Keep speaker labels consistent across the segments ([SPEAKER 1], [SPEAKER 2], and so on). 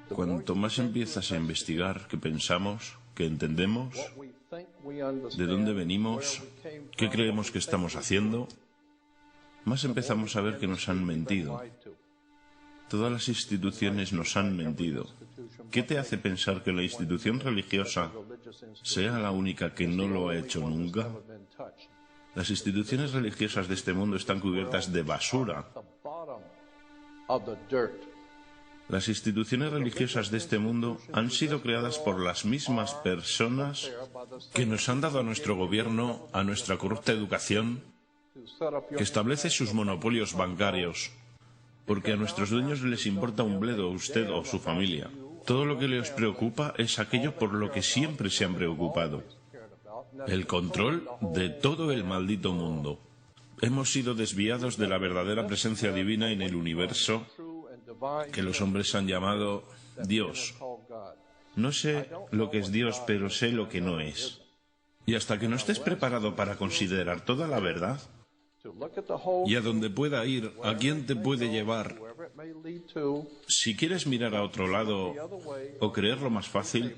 [SPEAKER 1] Cuanto más empiezas a investigar qué pensamos, qué entendemos, de dónde venimos, qué creemos que estamos haciendo, más empezamos a ver que nos han mentido. Todas las instituciones nos han mentido. ¿Qué te hace pensar que la institución religiosa sea la única que no lo ha hecho nunca? Las instituciones religiosas de este mundo están cubiertas de basura. Las instituciones religiosas de este mundo han sido creadas por las mismas personas que nos han dado a nuestro gobierno, a nuestra corrupta educación, que establece sus monopolios bancarios, porque a nuestros dueños les importa un bledo usted o su familia. Todo lo que les preocupa es aquello por lo que siempre se han preocupado: el control de todo el maldito mundo. Hemos sido desviados de la verdadera presencia divina en el universo, que los hombres han llamado Dios. No sé lo que es Dios, pero sé lo que no es. Y hasta que no estés preparado para considerar toda la verdad, y a donde pueda ir, a quién te puede llevar, si quieres mirar a otro lado o creerlo más fácil,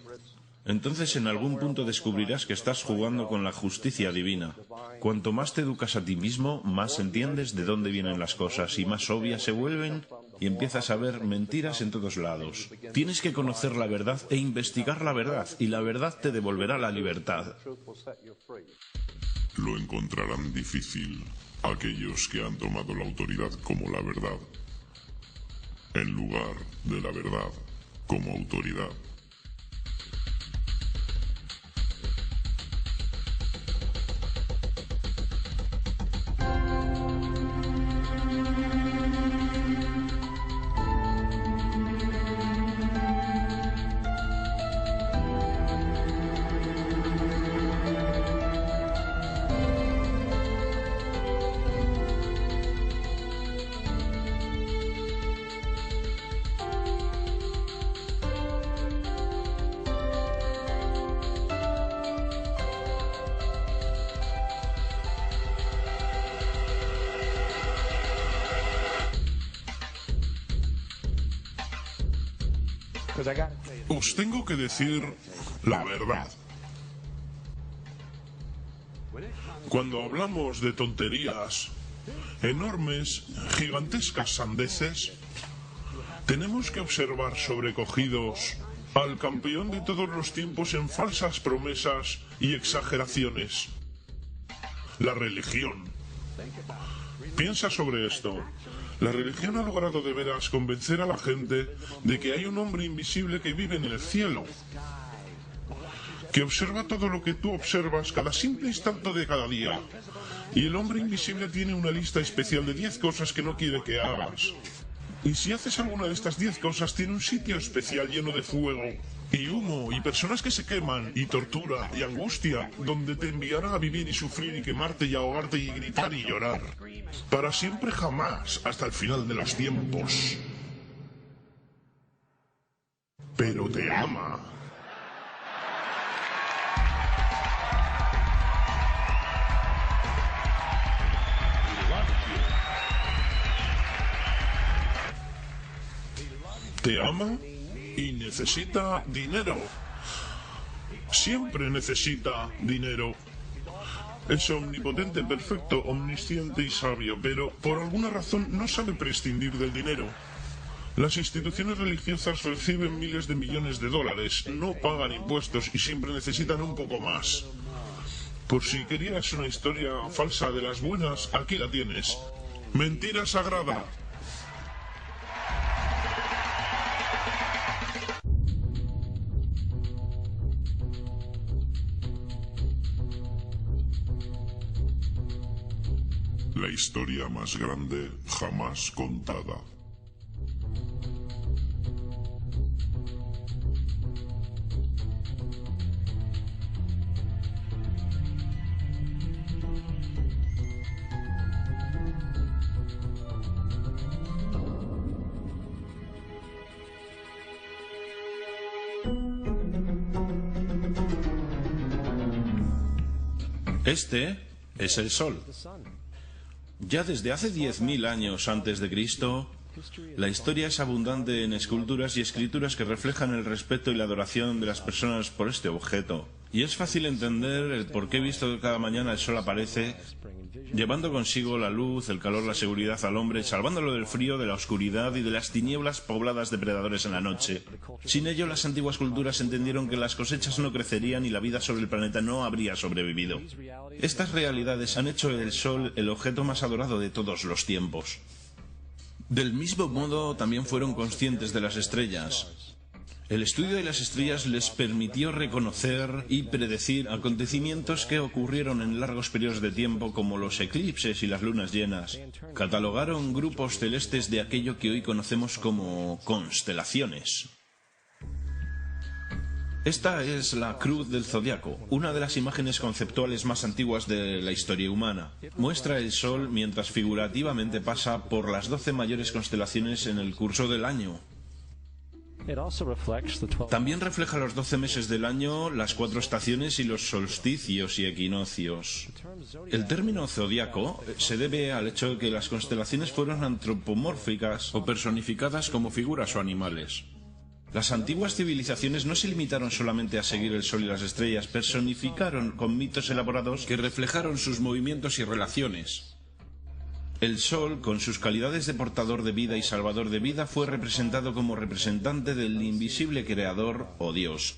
[SPEAKER 1] entonces en algún punto descubrirás que estás jugando con la justicia divina. Cuanto más te educas a ti mismo, más entiendes de dónde vienen las cosas y más obvias se vuelven y empiezas a ver mentiras en todos lados. Tienes que conocer la verdad e investigar la verdad, y la verdad te devolverá la libertad.
[SPEAKER 2] Lo encontrarán difícil aquellos que han tomado la autoridad como la verdad, en lugar de la verdad como autoridad. Os tengo que decir la verdad. Cuando hablamos de tonterías, enormes, gigantescas sandeces, tenemos que observar sobrecogidos al campeón de todos los tiempos en falsas promesas y exageraciones: la religión. Piensa sobre esto. La religión ha logrado de veras convencer a la gente de que hay un hombre invisible que vive en el cielo, que observa todo lo que tú observas cada simple instante de cada día. Y el hombre invisible tiene una lista especial de 10 cosas que no quiere que hagas. Y si haces alguna de estas 10 cosas, tiene un sitio especial lleno de fuego y humo y personas que se queman y tortura y angustia, donde te enviará a vivir y sufrir y quemarte y ahogarte y gritar y llorar. Para siempre jamás, hasta el final de los tiempos. Pero te ama. Te ama y necesita dinero. Siempre necesita dinero. Es omnipotente, perfecto, omnisciente y sabio, pero por alguna razón no sabe prescindir del dinero. Las instituciones religiosas reciben miles de millones de dólares, no pagan impuestos y siempre necesitan un poco más. Por si querías una historia falsa de las buenas, aquí la tienes. Mentira sagrada. La historia más grande jamás contada.
[SPEAKER 1] Este es el Sol. Ya desde hace 10.000 años antes de Cristo, la historia es abundante en esculturas y escrituras que reflejan el respeto y la adoración de las personas por este objeto. Y es fácil entender el por qué, visto que cada mañana el sol aparece, llevando consigo la luz, el calor, la seguridad al hombre, salvándolo del frío, de la oscuridad y de las tinieblas pobladas de predadores en la noche. Sin ello, las antiguas culturas entendieron que las cosechas no crecerían y la vida sobre el planeta no habría sobrevivido. Estas realidades han hecho el sol el objeto más adorado de todos los tiempos. Del mismo modo, también fueron conscientes de las estrellas. El estudio de las estrellas les permitió reconocer y predecir acontecimientos que ocurrieron en largos periodos de tiempo, como los eclipses y las lunas llenas. Catalogaron grupos celestes de aquello que hoy conocemos como constelaciones. Esta es la Cruz del Zodiaco, una de las imágenes conceptuales más antiguas de la historia humana. Muestra el Sol mientras figurativamente pasa por las 12 mayores constelaciones en el curso del año. También refleja los 12 meses del año, las 4 estaciones y los solsticios y equinoccios. El término zodiaco se debe al hecho de que las constelaciones fueron antropomórficas o personificadas como figuras o animales. Las antiguas civilizaciones no se limitaron solamente a seguir el sol y las estrellas, personificaron con mitos elaborados que reflejaron sus movimientos y relaciones. El Sol, con sus calidades de portador de vida y salvador de vida, fue representado como representante del invisible Creador o Dios.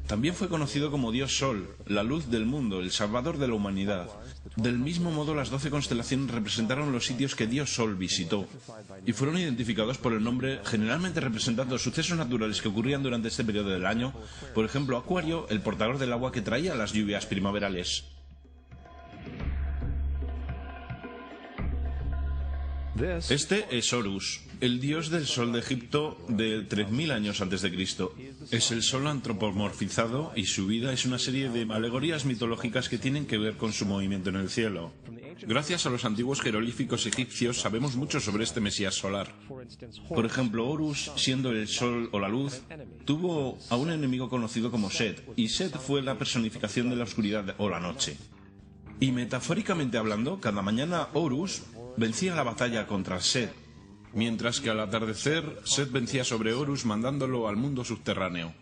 [SPEAKER 1] También fue conocido como Dios Sol, la luz del mundo, el salvador de la humanidad. Del mismo modo, las 12 constelaciones representaron los sitios que Dios Sol visitó y fueron identificados por el nombre, generalmente representando sucesos naturales que ocurrían durante este periodo del año. Por ejemplo, Acuario, el portador del agua que traía las lluvias primaverales. Este es Horus, el dios del sol de Egipto de 3000 años antes de Cristo. Es el sol antropomorfizado y su vida es una serie de alegorías mitológicas que tienen que ver con su movimiento en el cielo. Gracias a los antiguos jeroglíficos egipcios sabemos mucho sobre este mesías solar. Por ejemplo, Horus, siendo el sol o la luz, tuvo a un enemigo conocido como Set, y Set fue la personificación de la oscuridad o la noche. Y metafóricamente hablando, cada mañana Horus vencía la batalla contra Set, mientras que al atardecer Set vencía sobre Horus mandándolo al mundo subterráneo.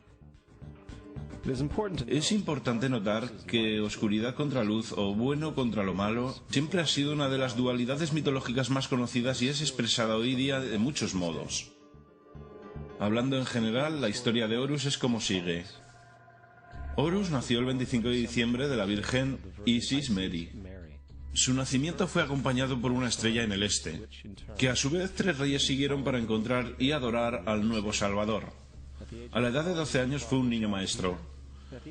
[SPEAKER 1] Es importante notar que oscuridad contra luz o bueno contra lo malo siempre ha sido una de las dualidades mitológicas más conocidas y es expresada hoy día de muchos modos. Hablando en general, la historia de Horus es como sigue. Horus nació el 25 de diciembre de la Virgen Isis Meri. Su nacimiento fue acompañado por una estrella en el este, que a su vez 3 reyes siguieron para encontrar y adorar al nuevo Salvador. A la edad de 12 años fue un niño maestro,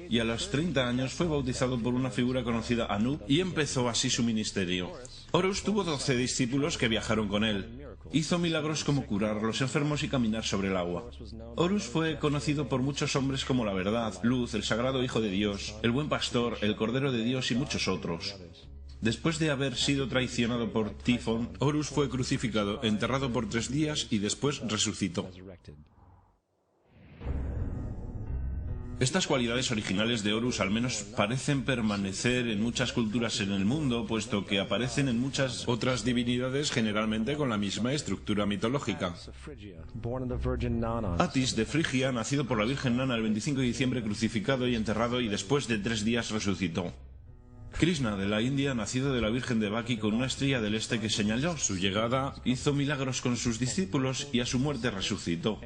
[SPEAKER 1] y a los 30 años fue bautizado por una figura conocida Anub y empezó así su ministerio. Horus tuvo 12 discípulos que viajaron con él. Hizo milagros como curar a los enfermos y caminar sobre el agua. Horus fue conocido por muchos hombres como la Verdad, Luz, el Sagrado Hijo de Dios, el Buen Pastor, el Cordero de Dios y muchos otros. Después de haber sido traicionado por Tifón, Horus fue crucificado, enterrado por 3 días y después resucitó. Estas cualidades originales de Horus al menos parecen permanecer en muchas culturas en el mundo, puesto que aparecen en muchas otras divinidades generalmente con la misma estructura mitológica. Atis de Frigia, nacido por la Virgen Nana el 25 de diciembre, crucificado y enterrado y después de 3 días resucitó. Krishna de la India, nacido de la Virgen de Baki con una estrella del este que señaló su llegada, hizo milagros con sus discípulos y a su muerte resucitó.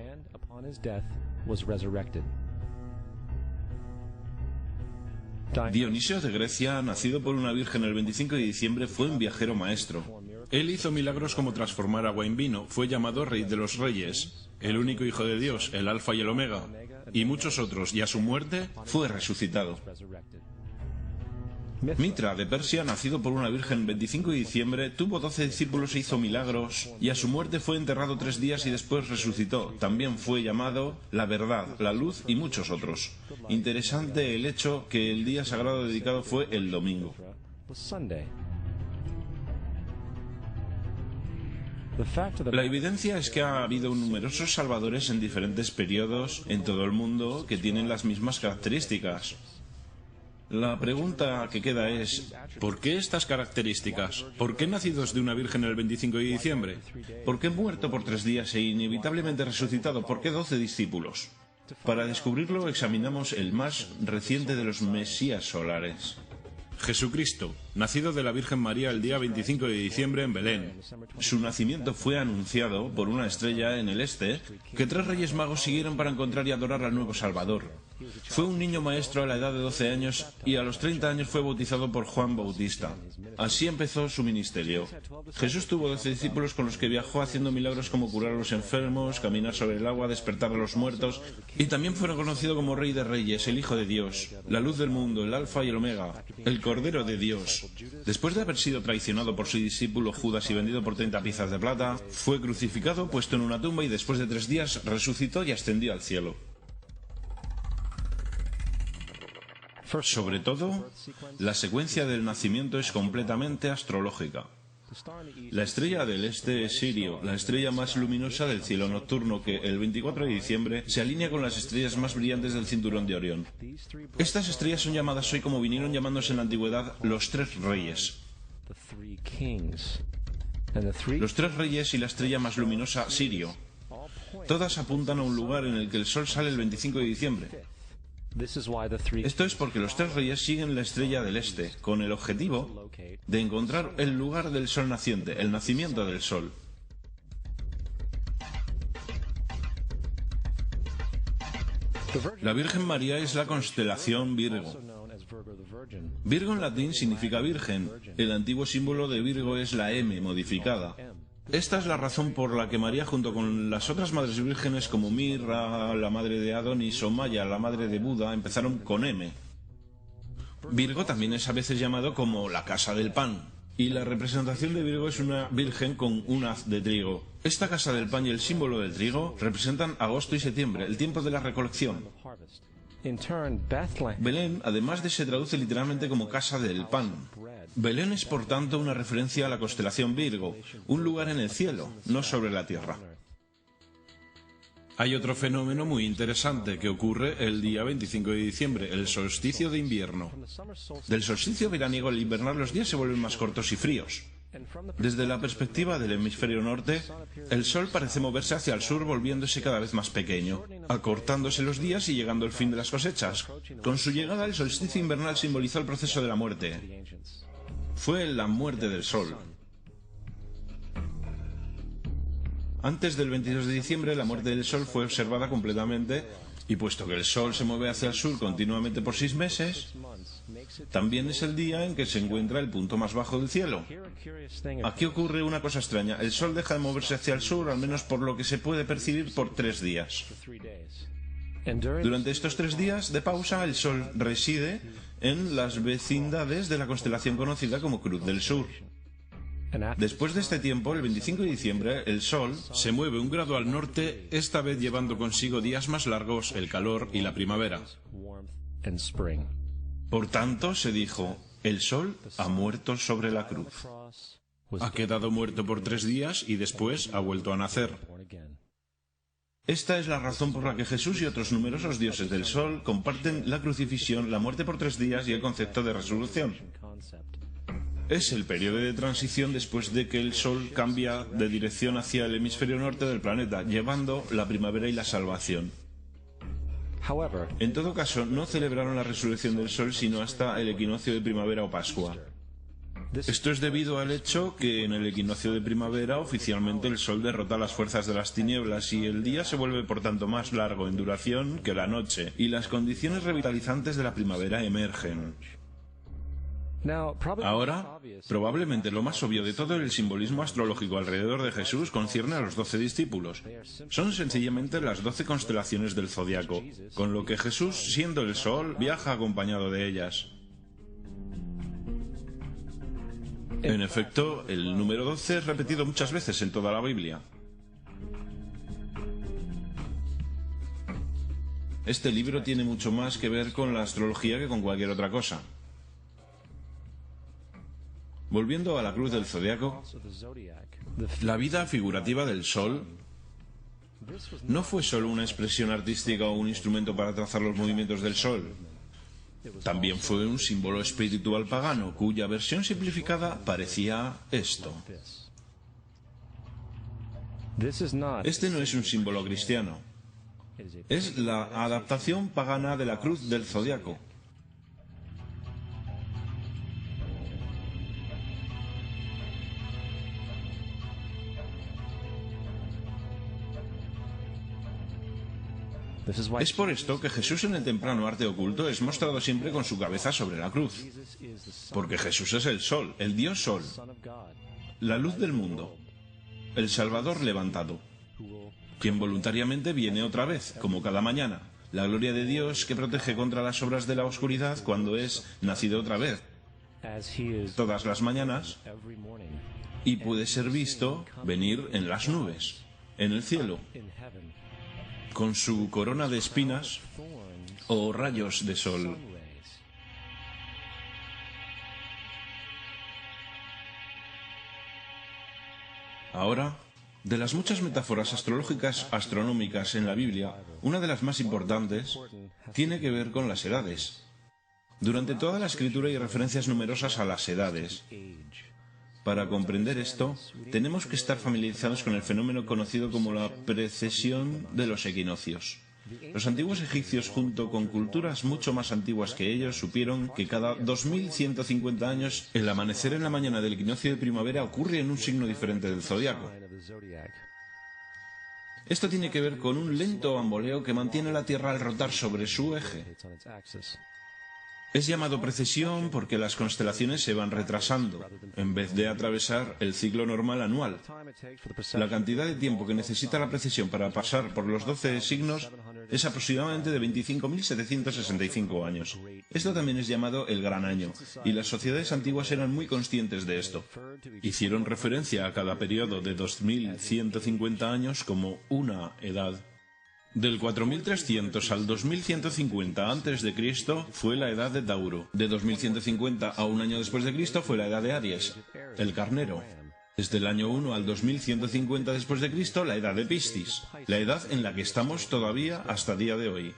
[SPEAKER 1] Dionisio de Grecia, nacido por una virgen el 25 de diciembre, fue un viajero maestro. Él hizo milagros como transformar agua en vino, fue llamado Rey de los Reyes, el único Hijo de Dios, el Alfa y el Omega, y muchos otros, y a su muerte fue resucitado. Mitra de Persia, nacido por una virgen el 25 de diciembre, tuvo 12 discípulos e hizo milagros, y a su muerte fue enterrado 3 días y después resucitó. También fue llamado la Verdad, la Luz y muchos otros. Interesante el hecho que el día sagrado dedicado fue el domingo. La evidencia es que ha habido numerosos salvadores en diferentes periodos en todo el mundo que tienen las mismas características. La pregunta que queda es, ¿por qué estas características? ¿Por qué nacidos de una virgen el 25 de diciembre? ¿Por qué muerto por 3 días e inevitablemente resucitado? ¿Por qué 12 discípulos? Para descubrirlo examinamos el más reciente de los mesías solares. Jesucristo, nacido de la Virgen María el día 25 de diciembre en Belén. Su nacimiento fue anunciado por una estrella en el este que 3 reyes magos siguieron para encontrar y adorar al nuevo Salvador. Fue un niño maestro a la edad de 12 años y a los 30 años fue bautizado por Juan Bautista. Así empezó su ministerio. Jesús tuvo 12 discípulos con los que viajó haciendo milagros como curar a los enfermos, caminar sobre el agua, despertar a los muertos, y también fue reconocido como Rey de Reyes, el Hijo de Dios, la luz del mundo, el Alfa y el Omega, el Cordero de Dios. Después de haber sido traicionado por su discípulo Judas y vendido por 30 piezas de plata, fue crucificado, puesto en una tumba y después de 3 días resucitó y ascendió al cielo. Sobre todo, la secuencia del nacimiento es completamente astrológica. La estrella del este es Sirio, la estrella más luminosa del cielo nocturno que el 24 de diciembre se alinea con las estrellas más brillantes del cinturón de Orión. Estas estrellas son llamadas hoy, como vinieron llamándose en la antigüedad, los 3 reyes. Los 3 reyes y la estrella más luminosa, Sirio. Todas apuntan a un lugar en el que el sol sale el 25 de diciembre. Esto es porque los tres reyes siguen la estrella del este, con el objetivo de encontrar el lugar del sol naciente, el nacimiento del sol. La Virgen María es la constelación Virgo. Virgo en latín significa virgen. El antiguo símbolo de Virgo es la M modificada. Esta es la razón por la que María, junto con las otras madres vírgenes como Mirra, la madre de Adonis, o Maya, la madre de Buda, empezaron con M. Virgo también es a veces llamado como la casa del pan, y la representación de Virgo es una virgen con un haz de trigo. Esta casa del pan y el símbolo del trigo representan agosto y septiembre, el tiempo de la recolección. Belén, además se traduce literalmente como casa del pan. Belén es por tanto una referencia a la constelación Virgo, un lugar en el cielo, no sobre la tierra. Hay otro fenómeno muy interesante que ocurre el día 25 de diciembre, el solsticio de invierno. Del solsticio veraniego al invernar los días se vuelven más cortos y fríos. Desde la perspectiva del hemisferio norte, el sol parece moverse hacia el sur volviéndose cada vez más pequeño, acortándose los días y llegando el fin de las cosechas. Con su llegada el solsticio invernal simbolizó el proceso de la muerte. Fue la muerte del sol. Antes del 22 de diciembre la muerte del sol fue observada completamente y puesto que el sol se mueve hacia el sur continuamente por 6 meses, también es el día en que se encuentra el punto más bajo del cielo. Aquí ocurre una cosa extraña. El sol deja de moverse hacia el sur, al menos por lo que se puede percibir, por 3 días. Durante estos 3 días de pausa, el sol reside en las vecindades de la constelación conocida como Cruz del Sur. Después de este tiempo, el 25 de diciembre, el sol se mueve 1 grado al norte, esta vez llevando consigo días más largos, el calor y la primavera. Por tanto, se dijo, el sol ha muerto sobre la cruz. Ha quedado muerto por 3 días y después ha vuelto a nacer. Esta es la razón por la que Jesús y otros numerosos dioses del sol comparten la crucifixión, la muerte por 3 días y el concepto de resurrección. Es el periodo de transición después de que el sol cambia de dirección hacia el hemisferio norte del planeta, llevando la primavera y la salvación. En todo caso, no celebraron la resurrección del sol sino hasta el equinoccio de primavera o Pascua. Esto es debido al hecho que en el equinoccio de primavera oficialmente el sol derrota las fuerzas de las tinieblas y el día se vuelve por tanto más largo en duración que la noche, y las condiciones revitalizantes de la primavera emergen. Ahora, probablemente lo más obvio de todo el simbolismo astrológico alrededor de Jesús concierne a los 12 discípulos. Son sencillamente las 12 constelaciones del zodiaco, con lo que Jesús, siendo el sol, viaja acompañado de ellas. En efecto, el número 12 es repetido muchas veces en toda la Biblia. Este libro tiene mucho más que ver con la astrología que con cualquier otra cosa. Volviendo a la cruz del zodiaco, la vida figurativa del sol no fue solo una expresión artística o un instrumento para trazar los movimientos del sol. También fue un símbolo espiritual pagano, cuya versión simplificada parecía esto. Este no es un símbolo cristiano. Es la adaptación pagana de la cruz del zodiaco. Es por esto que Jesús en el temprano arte oculto es mostrado siempre con su cabeza sobre la cruz. Porque Jesús es el sol, el Dios Sol, la luz del mundo, el Salvador levantado, quien voluntariamente viene otra vez, como cada mañana, la gloria de Dios que protege contra las obras de la oscuridad cuando es nacido otra vez, todas las mañanas, y puede ser visto venir en las nubes, en el cielo, con su corona de espinas o rayos de sol. Ahora, de las muchas metáforas astrológicas astronómicas en la Biblia, una de las más importantes tiene que ver con las edades. Durante toda la escritura hay referencias numerosas a las edades. Para comprender esto, tenemos que estar familiarizados con el fenómeno conocido como la precesión de los equinoccios. Los antiguos egipcios, junto con culturas mucho más antiguas que ellos, supieron que cada 2150 años el amanecer en la mañana del equinoccio de primavera ocurre en un signo diferente del zodiaco. Esto tiene que ver con un lento bamboleo que mantiene la Tierra al rotar sobre su eje. Es llamado precesión porque las constelaciones se van retrasando, en vez de atravesar el ciclo normal anual. La cantidad de tiempo que necesita la precesión para pasar por los 12 signos es aproximadamente de 25.765 años. Esto también es llamado el Gran Año, y las sociedades antiguas eran muy conscientes de esto. Hicieron referencia a cada periodo de 2150 años como una edad. Del 4300 al 2150 a.C. fue la edad de Tauro. De 2150 a un año después de Cristo fue la edad de Aries, el carnero. Desde el año 1 al 2150 después de Cristo, la edad de Piscis, la edad en la que estamos todavía hasta día de hoy.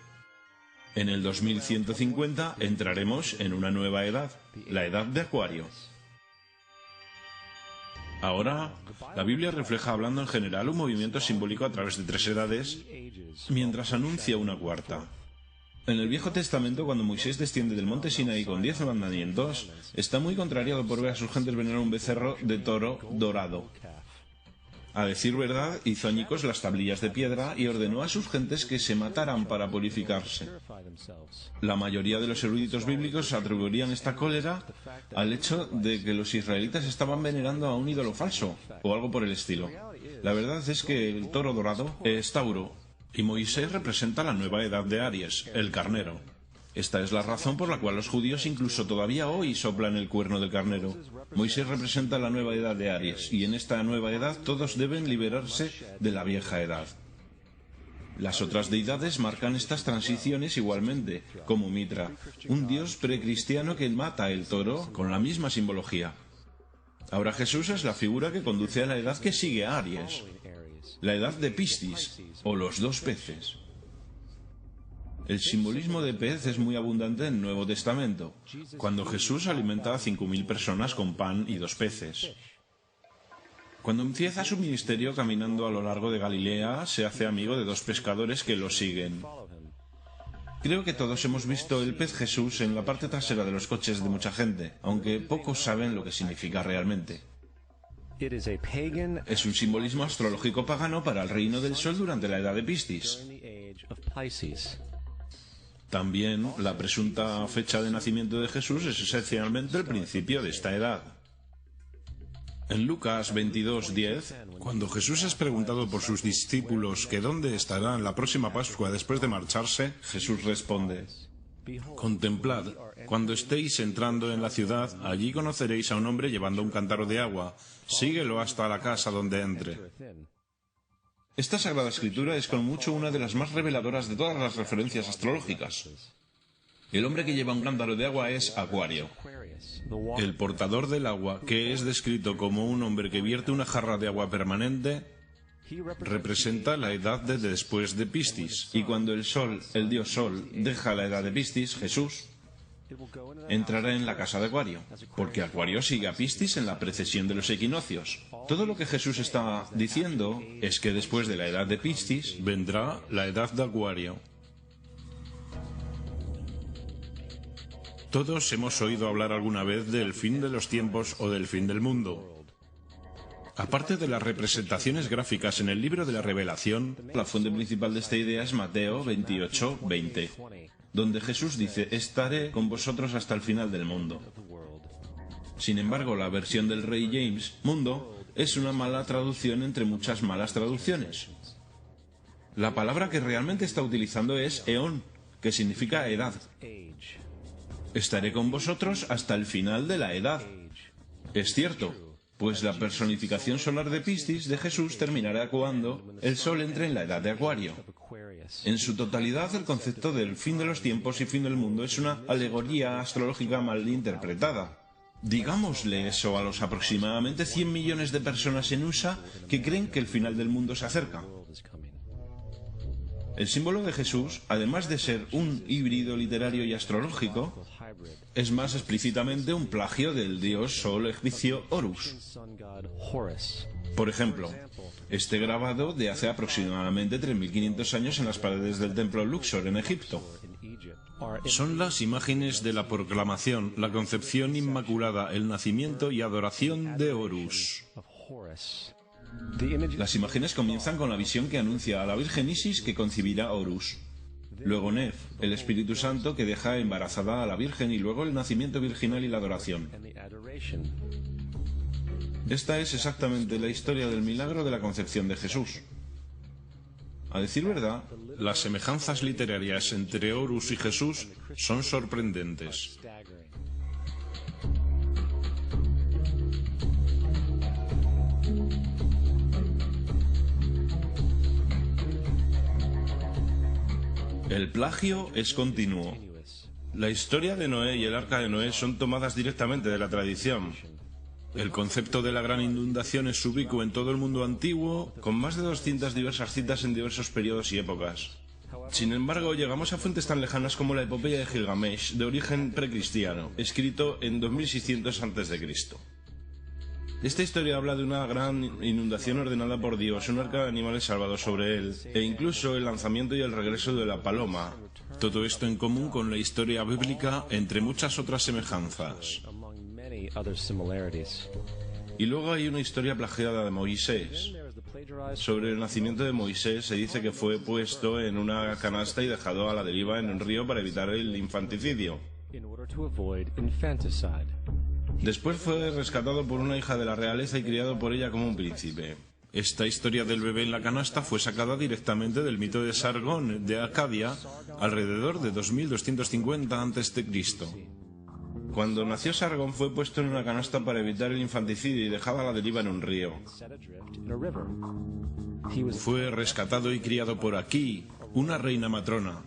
[SPEAKER 1] En el 2150 entraremos en una nueva edad, la edad de Acuario. Ahora, la Biblia refleja, hablando en general, un movimiento simbólico a través de 3 edades, mientras anuncia una cuarta. En el Viejo Testamento, cuando Moisés desciende del monte Sinaí con 10 mandamientos, está muy contrariado por ver a sus gentes venerar un becerro de toro dorado. A decir verdad, hizo añicos las tablillas de piedra y ordenó a sus gentes que se mataran para purificarse. La mayoría de los eruditos bíblicos atribuirían esta cólera al hecho de que los israelitas estaban venerando a un ídolo falso, o algo por el estilo. La verdad es que el toro dorado es Tauro, y Moisés representa la nueva edad de Aries, el carnero. Esta es la razón por la cual los judíos incluso todavía hoy soplan el cuerno del carnero. Moisés representa la nueva edad de Aries, y en esta nueva edad todos deben liberarse de la vieja edad. Las otras deidades marcan estas transiciones igualmente, como Mitra, un dios precristiano que mata el toro con la misma simbología. Ahora Jesús es la figura que conduce a la edad que sigue a Aries, la edad de Piscis, o los 2 peces. El simbolismo de pez es muy abundante en el Nuevo Testamento, cuando Jesús alimenta a 5.000 personas con pan y 2 peces. Cuando empieza su ministerio caminando a lo largo de Galilea, se hace amigo de 2 pescadores que lo siguen. Creo que todos hemos visto el pez Jesús en la parte trasera de los coches de mucha gente, aunque pocos saben lo que significa realmente. Es un simbolismo astrológico pagano para el reino del sol durante la edad de Piscis. También la presunta fecha de nacimiento de Jesús es esencialmente el principio de esta edad. En Lucas 22:10, cuando Jesús es preguntado por sus discípulos que dónde estará en la próxima Pascua después de marcharse, Jesús responde: «Contemplad, cuando estéis entrando en la ciudad, allí conoceréis a un hombre llevando un cántaro de agua. Síguelo hasta la casa donde entre». Esta Sagrada Escritura es con mucho una de las más reveladoras de todas las referencias astrológicas. El hombre que lleva un cántaro de agua es Acuario. El portador del agua, que es descrito como un hombre que vierte una jarra de agua permanente, representa la edad de después de Piscis. Y cuando el sol, el dios Sol, deja la edad de Piscis, Jesús entrará en la casa de Acuario, porque Acuario sigue a Piscis en la precesión de los equinoccios. Todo lo que Jesús está diciendo es que después de la edad de Piscis vendrá la edad de Acuario. Todos hemos oído hablar alguna vez del fin de los tiempos o del fin del mundo. Aparte de las representaciones gráficas en el libro de la Revelación, la fuente principal de esta idea es Mateo 28:20. Donde Jesús dice: «Estaré con vosotros hasta el final del mundo». Sin embargo, la versión del Rey James, mundo, es una mala traducción entre muchas malas traducciones. La palabra que realmente está utilizando es eón, que significa edad. Estaré con vosotros hasta el final de la edad. Es cierto, pues la personificación solar de Piscis de Jesús terminará cuando el Sol entre en la edad de Acuario. En su totalidad, el concepto del fin de los tiempos y fin del mundo es una alegoría astrológica mal interpretada. Digámosle eso a los aproximadamente 100 millones de personas en USA que creen que el final del mundo se acerca. El símbolo de Jesús, además de ser un híbrido literario y astrológico, es más explícitamente un plagio del dios Sol egipcio Horus. Por ejemplo, este grabado de hace aproximadamente 3.500 años en las paredes del templo Luxor en Egipto. Son las imágenes de la proclamación, la concepción inmaculada, el nacimiento y adoración de Horus. Las imágenes comienzan con la visión que anuncia a la Virgen Isis que concebirá Horus. Luego Nef, el Espíritu Santo que deja embarazada a la Virgen, y luego el nacimiento virginal y la adoración. Esta es exactamente la historia del milagro de la concepción de Jesús. A decir verdad, las semejanzas literarias entre Horus y Jesús son sorprendentes. El plagio es continuo. La historia de Noé y el arca de Noé son tomadas directamente de la tradición. El concepto de la gran inundación es ubicuo en todo el mundo antiguo, con más de 200 diversas citas en diversos periodos y épocas. Sin embargo, llegamos a fuentes tan lejanas como la epopeya de Gilgamesh, de origen precristiano, escrito en 2600 a.C. Esta historia habla de una gran inundación ordenada por Dios, un arca de animales salvados sobre él, e incluso el lanzamiento y el regreso de la paloma. Todo esto en común con la historia bíblica, entre muchas otras semejanzas. Y luego hay una historia plagiada de Moisés. Sobre el nacimiento de Moisés se dice que fue puesto en una canasta y dejado a la deriva en un río para evitar el infanticidio. Después fue rescatado por una hija de la realeza y criado por ella como un príncipe. Esta historia del bebé en la canasta fue sacada directamente del mito de Sargón de Acadia, alrededor de 2250 a.C. Cuando nació Sargón fue puesto en una canasta para evitar el infanticidio y dejado a la deriva en un río. Fue rescatado y criado por Aquí, una reina matrona.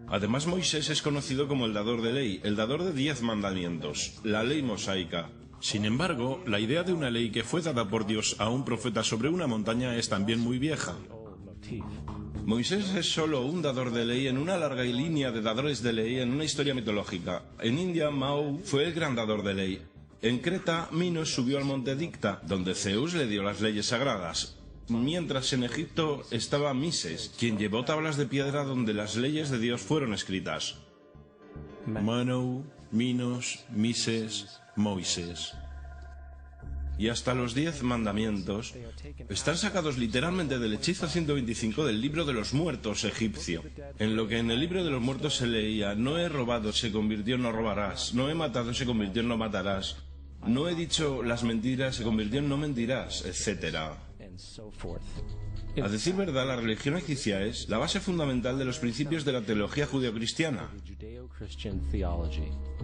[SPEAKER 1] Además, Moisés es conocido como el dador de ley, el dador de 10 mandamientos, la ley mosaica. Sin embargo, la idea de una ley que fue dada por Dios a un profeta sobre una montaña es también muy vieja. Moisés es solo un dador de ley en una larga línea de dadores de ley en una historia mitológica. En India, Mao fue el gran dador de ley. En Creta, Minos subió al monte Dicta, donde Zeus le dio las leyes sagradas. Mientras en Egipto estaba Mises, quien llevó tablas de piedra donde las leyes de Dios fueron escritas. Manu, Minos, Mises, Moisés. Y hasta los 10 mandamientos están sacados literalmente del hechizo 125 del libro de los muertos egipcio, en lo que en el libro de los muertos se leía: no he robado, se convirtió en no robarás; no he matado, se convirtió en no matarás; no he dicho las mentiras, se convirtió en no mentirás, etc. A decir verdad, la religión egipcia es la base fundamental de los principios de la teología judeocristiana.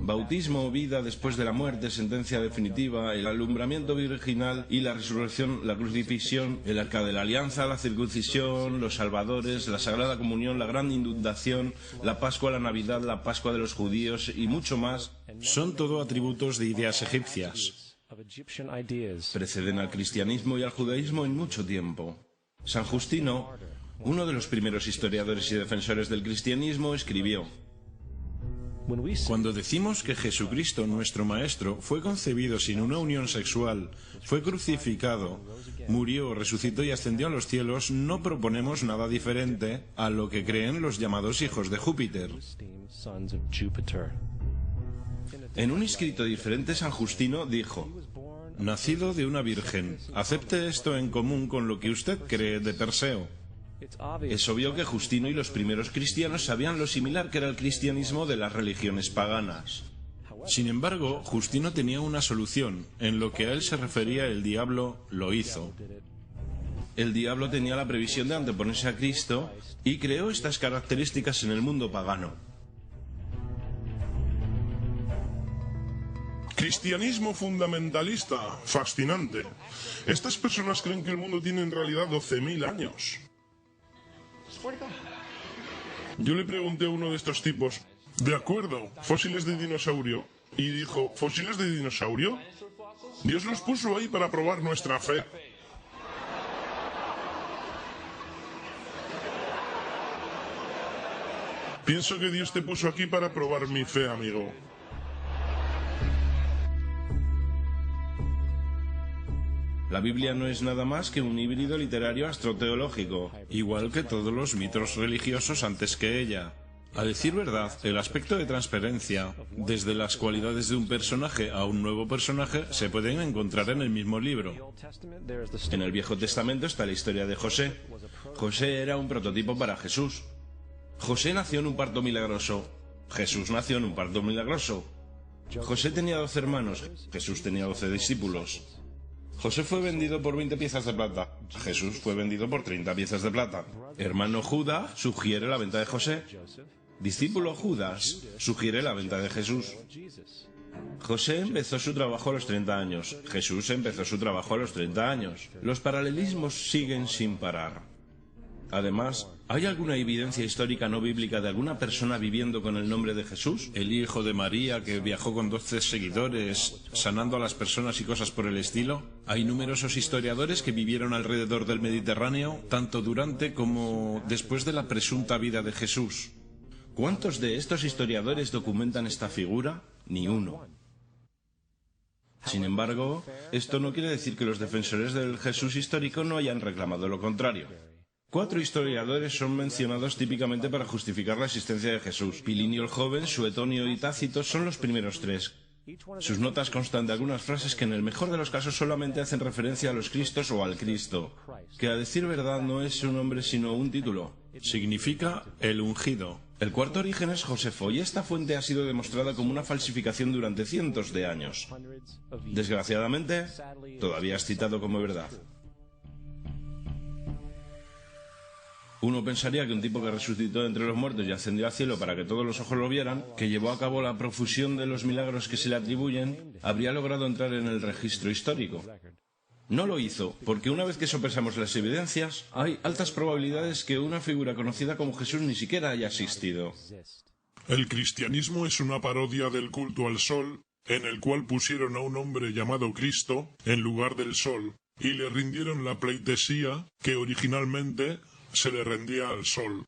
[SPEAKER 1] Bautismo, vida después de la muerte, sentencia definitiva, el alumbramiento virginal y la resurrección, la crucifixión, el arca de la alianza, la circuncisión, los salvadores, la sagrada comunión, la gran inundación, la Pascua, la Navidad, la Pascua de los judíos y mucho más, son todo atributos de ideas egipcias. Preceden al cristianismo y al judaísmo en mucho tiempo. San Justino, uno de los primeros historiadores y defensores del cristianismo, escribió: cuando decimos que Jesucristo, nuestro Maestro, fue concebido sin una unión sexual, fue crucificado, murió, resucitó y ascendió a los cielos, no proponemos nada diferente a lo que creen los llamados hijos de Júpiter. En un escrito diferente, San Justino dijo: nacido de una virgen, acepte esto en común con lo que usted cree de Perseo. Es obvio que Justino y los primeros cristianos sabían lo similar que era el cristianismo de las religiones paganas. Sin embargo, Justino tenía una solución. En lo que a él se refería, el diablo lo hizo. El diablo tenía la previsión de anteponerse a Cristo y creó estas características en el mundo pagano.
[SPEAKER 2] Cristianismo fundamentalista, fascinante. Estas personas creen que el mundo tiene en realidad 12.000 años. Yo le pregunté a uno de estos tipos: de acuerdo, fósiles de dinosaurio. Y dijo: ¿fósiles de dinosaurio? Dios los puso ahí para probar nuestra fe. Pienso que Dios te puso aquí para probar mi fe, amigo.
[SPEAKER 1] La La Biblia no es nada más que un híbrido literario astroteológico, igual que todos los mitos religiosos antes que ella. A decir verdad, el aspecto de transferencia, desde las cualidades de un personaje a un nuevo personaje, se pueden encontrar en el mismo libro. En el Viejo Testamento está la historia de José. José era un prototipo para Jesús. José nació en un parto milagroso. Jesús nació en un parto milagroso. José tenía 12 hermanos. Jesús tenía 12 discípulos. José fue vendido por 20 piezas de plata. Jesús fue vendido por 30 piezas de plata. Hermano Judas sugiere la venta de José. Discípulo Judas sugiere la venta de Jesús. José empezó su trabajo a los 30 años. Jesús empezó su trabajo a los 30 años. Los paralelismos siguen sin parar. Además, ¿hay alguna evidencia histórica no bíblica de alguna persona viviendo con el nombre de Jesús? El hijo de María que viajó con 12 seguidores, sanando a las personas y cosas por el estilo. Hay numerosos historiadores que vivieron alrededor del Mediterráneo, tanto durante como después de la presunta vida de Jesús. ¿Cuántos de estos historiadores documentan esta figura? Ni uno. Sin embargo, esto no quiere decir que los defensores del Jesús histórico no hayan reclamado lo contrario. 4 historiadores son mencionados típicamente para justificar la existencia de Jesús. Pilinio el Joven, Suetonio y Tácito son los primeros 3. Sus notas constan de algunas frases que en el mejor de los casos solamente hacen referencia a los Cristos o al Cristo, que a decir verdad no es un nombre sino un título. Significa el ungido. El cuarto origen es Josefo, y esta fuente ha sido demostrada como una falsificación durante cientos de años. Desgraciadamente, todavía es citado como verdad. Uno pensaría que un tipo que resucitó de entre los muertos y ascendió al cielo para que todos los ojos lo vieran, que llevó a cabo la profusión de los milagros que se le atribuyen, habría logrado entrar en el registro histórico. No lo hizo, porque una vez que sopesamos las evidencias, hay altas probabilidades que una figura conocida como Jesús ni siquiera haya existido.
[SPEAKER 2] El cristianismo es una parodia del culto al sol, en el cual pusieron a un hombre llamado Cristo en lugar del sol, y le rindieron la pleitesía que originalmente se le rendía al sol.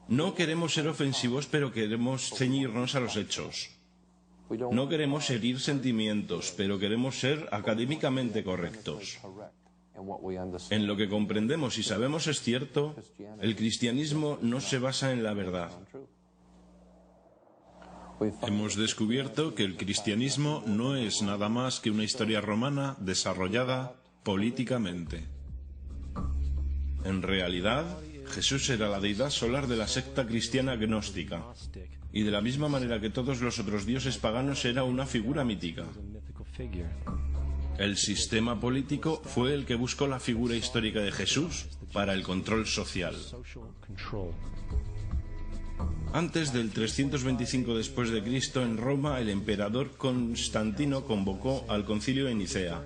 [SPEAKER 1] No queremos ser ofensivos, pero queremos ceñirnos a los hechos. No queremos herir sentimientos, pero queremos ser académicamente correctos. En lo que comprendemos y sabemos es cierto, el cristianismo no se basa en la verdad. Hemos descubierto que el cristianismo no es nada más que una historia romana desarrollada políticamente. En realidad, Jesús era la deidad solar de la secta cristiana gnóstica, y de la misma manera que todos los otros dioses paganos era una figura mítica. El sistema político fue el que buscó la figura histórica de Jesús para el control social. Antes del 325 después de Cristo, en Roma, el emperador Constantino convocó al concilio de Nicea.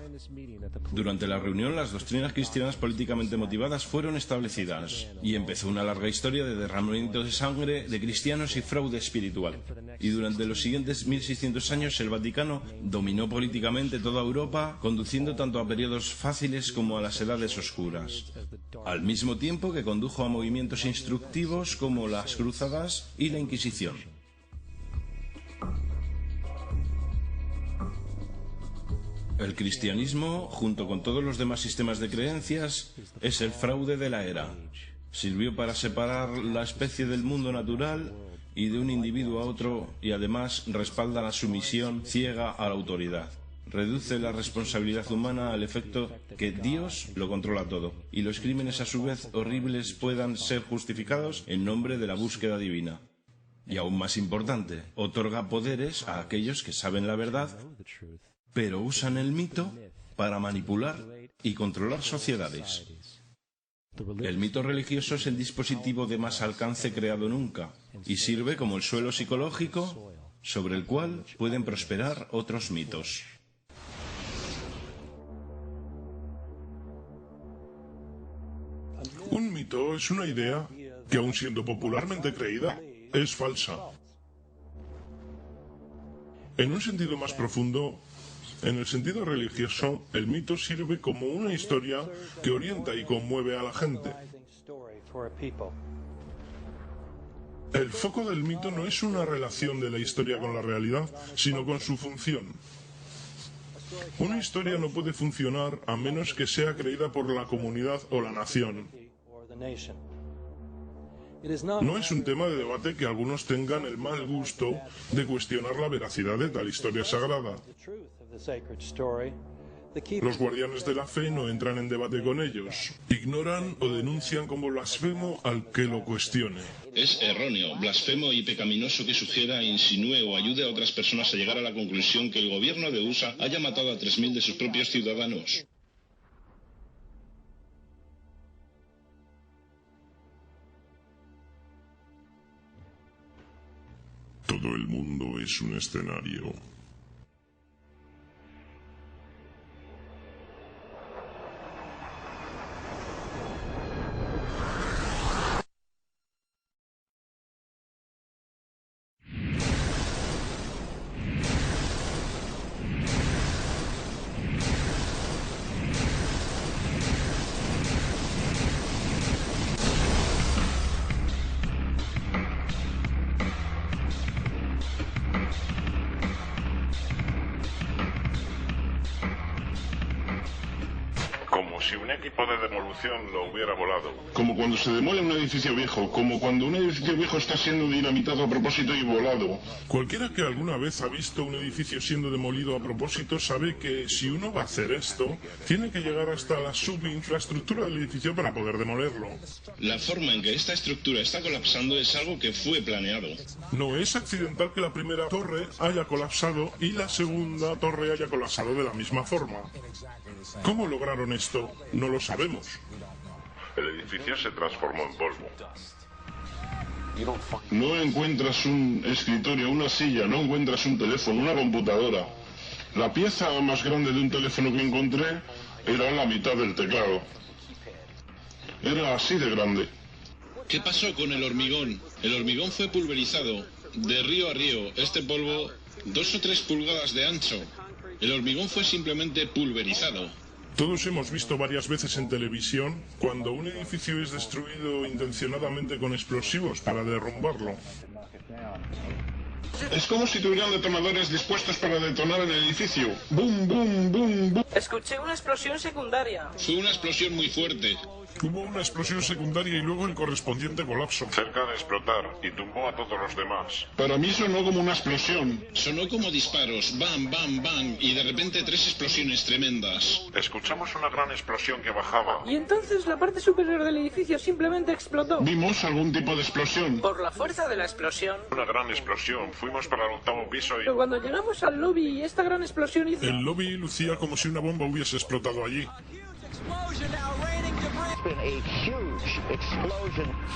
[SPEAKER 1] Durante la reunión, las doctrinas cristianas políticamente motivadas fueron establecidas, y empezó una larga historia de derramamiento de sangre de cristianos y fraude espiritual. Y durante los siguientes 1600 años, el Vaticano dominó políticamente toda Europa, conduciendo tanto a periodos fáciles como a las edades oscuras, al mismo tiempo que condujo a movimientos instructivos como las cruzadas y la Inquisición. El cristianismo, junto con todos los demás sistemas de creencias, es el fraude de la era. Sirvió para separar la especie del mundo natural y de un individuo a otro, y además respalda la sumisión ciega a la autoridad. Reduce la responsabilidad humana al efecto que Dios lo controla todo, y los crímenes a su vez horribles puedan ser justificados en nombre de la búsqueda divina. Y aún más importante, otorga poderes a aquellos que saben la verdad, pero usan el mito para manipular y controlar sociedades. El mito religioso es el dispositivo de más alcance creado nunca, y sirve como el suelo psicológico sobre el cual pueden prosperar otros mitos.
[SPEAKER 2] Un mito es una idea que, aun siendo popularmente creída, es falsa. En un sentido más profundo, en el sentido religioso, el mito sirve como una historia que orienta y conmueve a la gente. El foco del mito no es una relación de la historia con la realidad, sino con su función. Una historia no puede funcionar a menos que sea creída por la comunidad o la nación. No es un tema de debate que algunos tengan el mal gusto de cuestionar la veracidad de tal historia sagrada. Los guardianes de la fe no entran en debate con ellos. Ignoran o denuncian como blasfemo al que lo cuestione.
[SPEAKER 3] Es erróneo, blasfemo y pecaminoso que sugiera, insinúe o ayude a otras personas a llegar a la conclusión que el gobierno de USA haya matado a 3.000 de sus propios ciudadanos.
[SPEAKER 2] Todo el mundo es un escenario.
[SPEAKER 4] Como si un equipo de demolición lo hubiera volado.
[SPEAKER 3] Como cuando se demole un edificio viejo, como cuando un edificio viejo está siendo dinamitado a propósito y volado.
[SPEAKER 2] Cualquiera que alguna vez ha visto un edificio siendo demolido a propósito sabe que si uno va a hacer esto, tiene que llegar hasta la subinfraestructura del edificio para poder demolerlo.
[SPEAKER 3] La forma en que esta estructura está colapsando es algo que fue planeado.
[SPEAKER 2] No es accidental que la primera torre haya colapsado y la segunda torre haya colapsado de la misma forma. ¿Cómo lograron esto? No lo sabemos.
[SPEAKER 4] El edificio se transformó en polvo.
[SPEAKER 3] No encuentras un escritorio, una silla, no encuentras un teléfono, una computadora. La pieza más grande de un teléfono que encontré era la mitad del teclado. Era así de grande. ¿Qué pasó con el hormigón? El hormigón fue pulverizado de río a río. Este polvo, 2 o 3 pulgadas de ancho. El hormigón fue simplemente pulverizado.
[SPEAKER 2] Todos hemos visto varias veces en televisión cuando un edificio es destruido intencionadamente con explosivos para derrumbarlo.
[SPEAKER 3] Es como si tuvieran detonadores dispuestos para detonar en el edificio. ¡Bum, bum, bum, bum!
[SPEAKER 5] Escuché una explosión secundaria.
[SPEAKER 3] Fue una explosión muy fuerte.
[SPEAKER 2] Hubo una explosión secundaria y luego el correspondiente colapso.
[SPEAKER 4] Cerca de explotar y tumbó a todos los demás.
[SPEAKER 3] Para mí sonó como una explosión. Sonó como disparos, bam, bam, bam, y de repente 3 explosiones tremendas.
[SPEAKER 4] Escuchamos una gran explosión que bajaba.
[SPEAKER 5] Y entonces la parte superior del edificio simplemente explotó.
[SPEAKER 3] Vimos algún tipo de explosión.
[SPEAKER 5] Por la fuerza de la explosión.
[SPEAKER 4] Una gran explosión. Fuimos para el 8º piso y...
[SPEAKER 5] Pero cuando llegamos al lobby, esta gran explosión hizo...
[SPEAKER 2] El lobby lucía como si una bomba hubiese explotado allí.
[SPEAKER 6] It's been a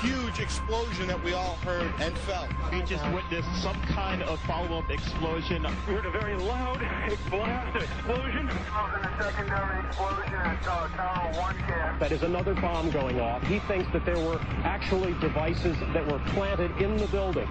[SPEAKER 6] huge explosion that we all heard and felt.
[SPEAKER 7] We just witnessed some kind of follow-up explosion. We heard a very loud explosion.
[SPEAKER 8] A secondary explosion at Tower 1 camp.
[SPEAKER 9] That is another bomb going off. He thinks that there were actually devices that were planted in the building.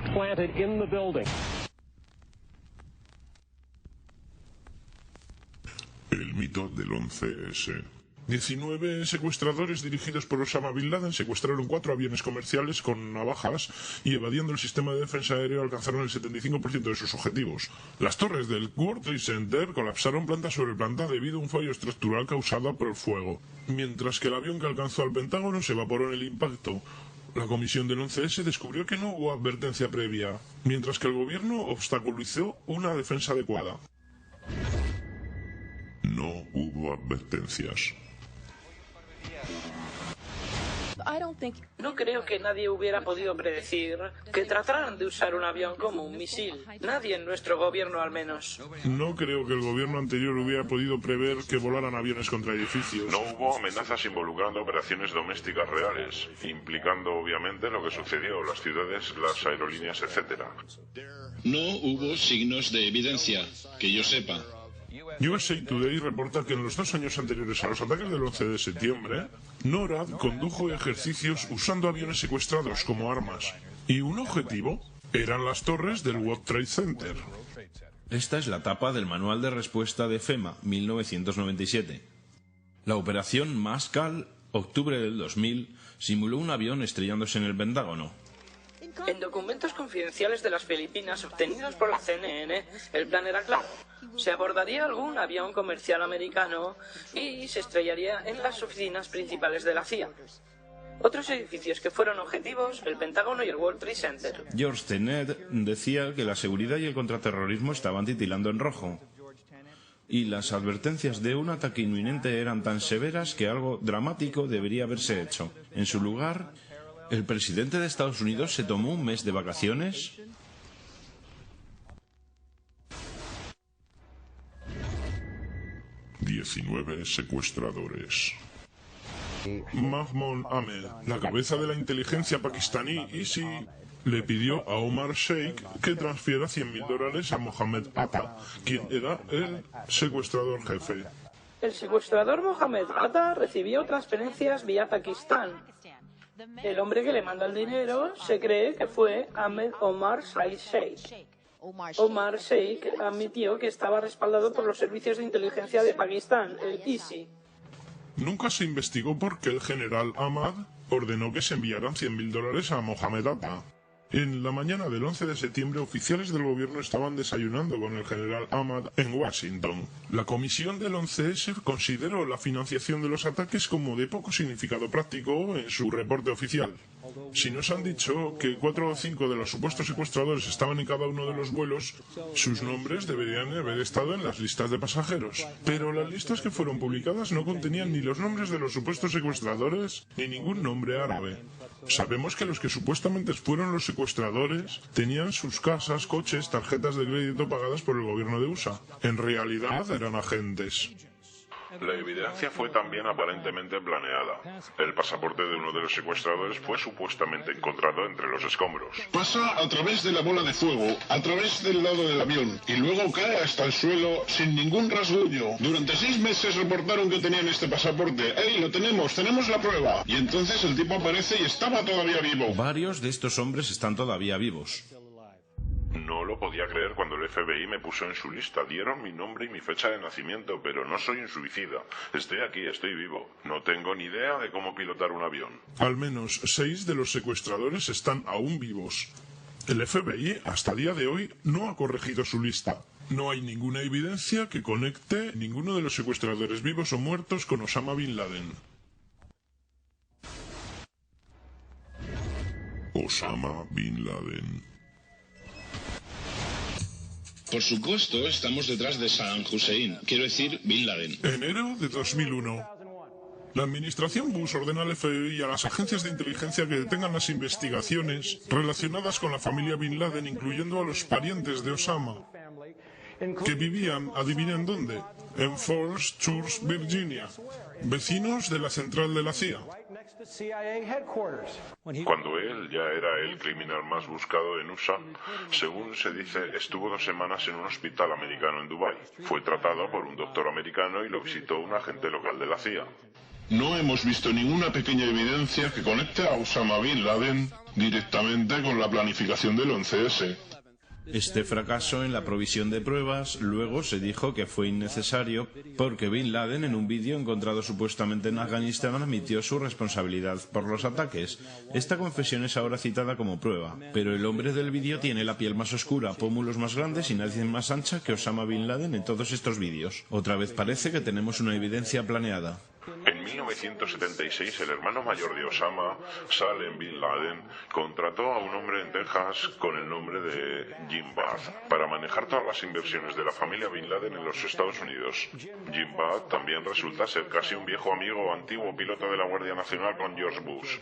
[SPEAKER 2] El mito del 11S. 19 secuestradores dirigidos por Osama Bin Laden secuestraron 4 aviones comerciales con navajas y evadiendo el sistema de defensa aéreo alcanzaron el 75% de sus objetivos. Las torres del World Trade Center colapsaron planta sobre planta debido a un fallo estructural causado por el fuego, mientras que el avión que alcanzó al Pentágono se evaporó en el impacto. La comisión del 11S descubrió que no hubo advertencia previa, mientras que el gobierno obstaculizó una defensa adecuada. No hubo advertencias.
[SPEAKER 5] No creo que nadie hubiera podido predecir que trataran de usar un avión como un misil. Nadie en nuestro gobierno, al menos.
[SPEAKER 2] No creo que el gobierno anterior hubiera podido prever que volaran aviones contra edificios.
[SPEAKER 4] No hubo amenazas involucrando operaciones domésticas reales, implicando obviamente lo que sucedió, las ciudades, las aerolíneas, etc.
[SPEAKER 3] No hubo signos de evidencia, que yo sepa.
[SPEAKER 2] USA Today reporta que en los 2 años anteriores a los ataques del 11 de septiembre, NORAD condujo ejercicios usando aviones secuestrados como armas. Y un objetivo eran las torres del World Trade Center.
[SPEAKER 1] Esta es la tapa del Manual de Respuesta de FEMA, 1997. La operación Mascal, octubre del 2000, simuló un avión estrellándose en el Pentágono.
[SPEAKER 5] En documentos confidenciales de las Filipinas obtenidos por la CNN, el plan era claro. Se abordaría algún avión comercial americano y se estrellaría en las oficinas principales de la CIA. Otros edificios que fueron objetivos, el Pentágono y el World Trade Center.
[SPEAKER 1] George Tenet decía que la seguridad y el contraterrorismo estaban titilando en rojo. Y las advertencias de un ataque inminente eran tan severas que algo dramático debería haberse hecho. En su lugar, el presidente de Estados Unidos se tomó un mes de vacaciones.
[SPEAKER 2] ...19 secuestradores. Mahmoud Ahmed, la cabeza de la inteligencia pakistaní ISI, le pidió a Omar Sheikh que transfiera $100.000 a Mohammed Atta, quien era el secuestrador jefe.
[SPEAKER 5] El secuestrador Mohammed Atta recibió transferencias vía Pakistán. El hombre que le mandó el dinero se cree que fue Ahmed Omar Said Sheikh. Omar Sheikh admitió que estaba respaldado por los servicios de inteligencia de Pakistán, el ISI.
[SPEAKER 2] Nunca se investigó por qué el general Ahmad ordenó que se enviaran $100.000 a Mohammed Atta. En la mañana del 11 de septiembre, oficiales del gobierno estaban desayunando con el general Ahmad en Washington. La comisión del 11S consideró la financiación de los ataques como de poco significado práctico en su reporte oficial. Si nos han dicho que 4 o 5 de los supuestos secuestradores estaban en cada uno de los vuelos, sus nombres deberían haber estado en las listas de pasajeros. Pero las listas que fueron publicadas no contenían ni los nombres de los supuestos secuestradores ni ningún nombre árabe. Sabemos que los que supuestamente fueron los secuestradores tenían sus casas, coches, tarjetas de crédito pagadas por el gobierno de USA. En realidad eran agentes.
[SPEAKER 4] La evidencia fue también aparentemente planeada. El pasaporte de uno de los secuestradores fue supuestamente encontrado entre los escombros.
[SPEAKER 3] Pasa a través de la bola de fuego, a través del lado del avión, y luego cae hasta el suelo sin ningún rasguño. Durante 6 meses reportaron que tenían este pasaporte. ¡Ey, lo tenemos! ¡Tenemos la prueba! Y entonces el tipo aparece y estaba todavía vivo.
[SPEAKER 1] Varios de estos hombres están todavía vivos.
[SPEAKER 4] No lo podía creer cuando el FBI me puso en su lista. Dieron mi nombre y mi fecha de nacimiento, pero no soy un suicida. Estoy aquí, estoy vivo. No tengo ni idea de cómo pilotar un avión.
[SPEAKER 2] Al menos 6 de los secuestradores están aún vivos. El FBI, hasta día de hoy, no ha corregido su lista. No hay ninguna evidencia que conecte ninguno de los secuestradores vivos o muertos con Osama Bin Laden. Osama Bin Laden.
[SPEAKER 3] Por supuesto, estamos detrás de Saddam Hussein, quiero decir, Bin Laden.
[SPEAKER 2] Enero de 2001. La administración Bush ordena al FBI y a las agencias de inteligencia que detengan las investigaciones relacionadas con la familia Bin Laden, incluyendo a los parientes de Osama, que vivían, adivinen dónde, en Falls Church, Virginia, vecinos de la central de la CIA.
[SPEAKER 4] Cuando él ya era el criminal más buscado en USA, según se dice, estuvo 2 semanas en un hospital americano en Dubái. Fue tratado por un doctor americano y lo visitó un agente local de la CIA.
[SPEAKER 3] No hemos visto ninguna pequeña evidencia que conecte a Osama Bin Laden directamente con la planificación del 11S.
[SPEAKER 1] Este fracaso en la provisión de pruebas luego se dijo que fue innecesario porque Bin Laden, en un vídeo encontrado supuestamente en Afganistán, admitió su responsabilidad por los ataques. Esta confesión es ahora citada como prueba, pero el hombre del vídeo tiene la piel más oscura, pómulos más grandes y nariz más ancha que Osama Bin Laden en todos estos vídeos. Otra vez parece que tenemos una evidencia planeada.
[SPEAKER 4] En 1976, el hermano mayor de Osama, Salem Bin Laden, contrató a un hombre en Texas con el nombre de Jim Bath para manejar todas las inversiones de la familia Bin Laden en los Estados Unidos. Jim Bath también resulta ser casi un viejo amigo o antiguo piloto de la Guardia Nacional con George Bush.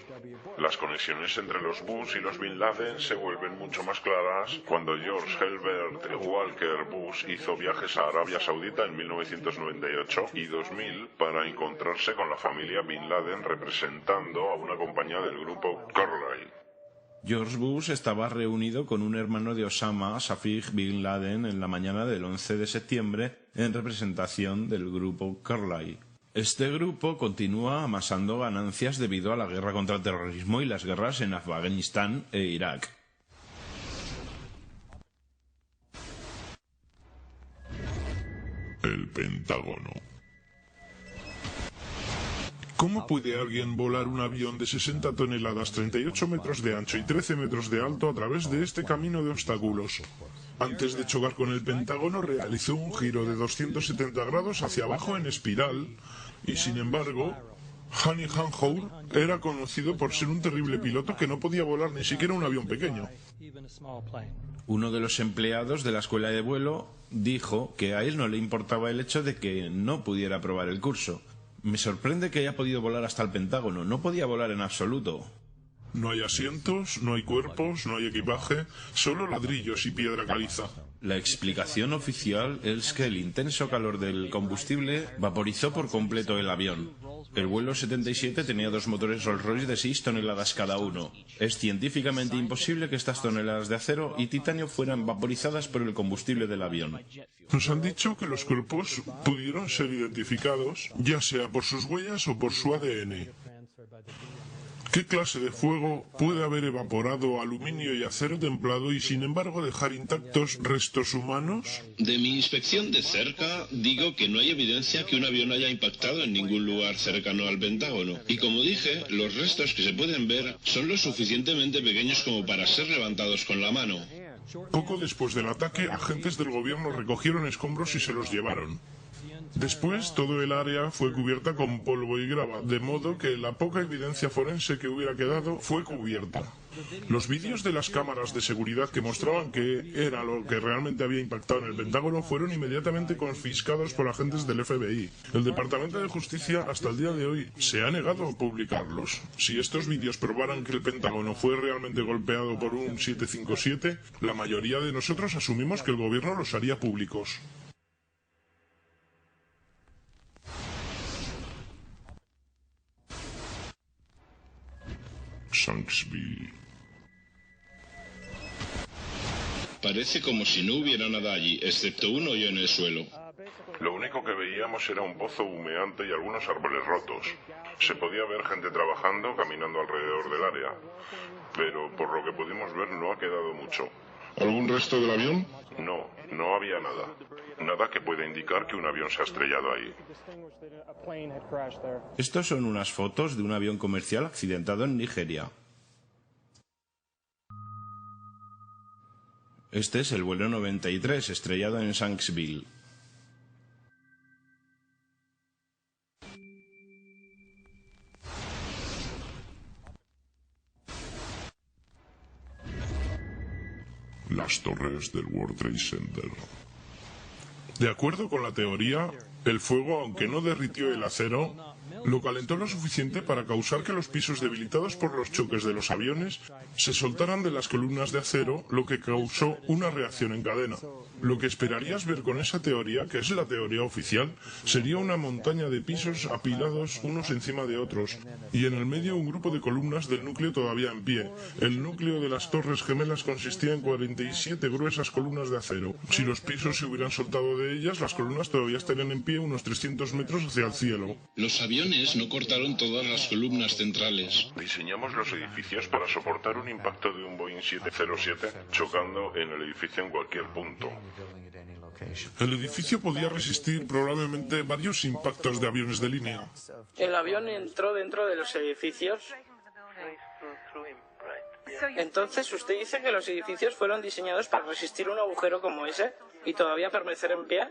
[SPEAKER 4] Las conexiones entre los Bush y los Bin Laden se vuelven mucho más claras cuando George Herbert Walker Bush hizo viajes a Arabia Saudita en 1998 y 2000 para encontrarse con la familia Bin Laden representando a una compañía del grupo Carlyle.
[SPEAKER 1] George Bush estaba reunido con un hermano de Osama, Safik Bin Laden, en la mañana del 11 de septiembre en representación del grupo Carlyle. Este grupo continúa amasando ganancias debido a la guerra contra el terrorismo y las guerras en Afganistán e Irak.
[SPEAKER 2] El Pentágono. ¿Cómo puede alguien volar un avión de 60 toneladas, 38 metros de ancho y 13 metros de alto a través de este camino de obstáculos? Antes de chocar con el Pentágono realizó un giro de 270 grados hacia abajo en espiral y, sin embargo, Honey Hanhour era conocido por ser un terrible piloto que no podía volar ni siquiera un avión pequeño.
[SPEAKER 1] Uno de los empleados de la escuela de vuelo dijo que a él no le importaba el hecho de que no pudiera aprobar el curso. Me sorprende que haya podido volar hasta el Pentágono. No podía volar en absoluto.
[SPEAKER 2] No hay asientos, no hay cuerpos, no hay equipaje, solo ladrillos y piedra caliza.
[SPEAKER 1] La explicación oficial es que el intenso calor del combustible vaporizó por completo el avión. El vuelo 77 tenía dos motores Rolls-Royce de 6 toneladas cada uno. Es científicamente imposible que estas toneladas de acero y titanio fueran vaporizadas por el combustible del avión.
[SPEAKER 2] Nos han dicho que los cuerpos pudieron ser identificados, ya sea por sus huellas o por su ADN. ¿Qué clase de fuego puede haber evaporado aluminio y acero templado y sin embargo dejar intactos restos humanos?
[SPEAKER 3] De mi inspección de cerca, digo que no hay evidencia que un avión haya impactado en ningún lugar cercano al Pentágono. Y como dije, los restos que se pueden ver son lo suficientemente pequeños como para ser levantados con la mano.
[SPEAKER 2] Poco después del ataque, agentes del gobierno recogieron escombros y se los llevaron. Después, todo el área fue cubierta con polvo y grava, de modo que la poca evidencia forense que hubiera quedado fue cubierta. Los vídeos de las cámaras de seguridad que mostraban que era lo que realmente había impactado en el Pentágono fueron inmediatamente confiscados por agentes del FBI. El Departamento de Justicia hasta el día de hoy se ha negado a publicarlos. Si estos vídeos probaran que el Pentágono fue realmente golpeado por un 757, la mayoría de nosotros asumimos que el gobierno los haría públicos. Shanksville.
[SPEAKER 3] Parece como si no hubiera nada allí, excepto un hoyo en el suelo.
[SPEAKER 4] Lo único que veíamos era un pozo humeante y algunos árboles rotos. Se podía ver gente trabajando, caminando alrededor del área. Pero por lo que pudimos ver no ha quedado mucho.
[SPEAKER 3] ¿Algún resto del avión?
[SPEAKER 4] No, no había nada. Nada que pueda indicar que un avión se ha estrellado ahí.
[SPEAKER 1] Estos son unas fotos de un avión comercial accidentado en Nigeria. Este es el vuelo 93 estrellado en Shanksville.
[SPEAKER 2] Las torres del World Trade Center. De acuerdo con la teoría, el fuego, aunque no derritió el acero, lo calentó lo suficiente para causar que los pisos debilitados por los choques de los aviones se soltaran de las columnas de acero, lo que causó una reacción en cadena. Lo que esperarías ver con esa teoría, que es la teoría oficial, sería una montaña de pisos apilados unos encima de otros, y en el medio un grupo de columnas del núcleo todavía en pie. El núcleo de las Torres Gemelas consistía en 47 gruesas columnas de acero. Si los pisos se hubieran soltado de ellas, las columnas todavía estarían en pie unos 300 metros hacia el cielo.
[SPEAKER 3] Los aviones no cortaron todas las columnas centrales.
[SPEAKER 4] Diseñamos los edificios para soportar un impacto de un Boeing 707 chocando en el edificio en cualquier punto.
[SPEAKER 2] El edificio podía resistir probablemente varios impactos de aviones de línea.
[SPEAKER 5] El avión entró dentro de los edificios. Entonces, ¿usted dice que los edificios fueron diseñados para resistir un agujero como ese y todavía permanecer en pie?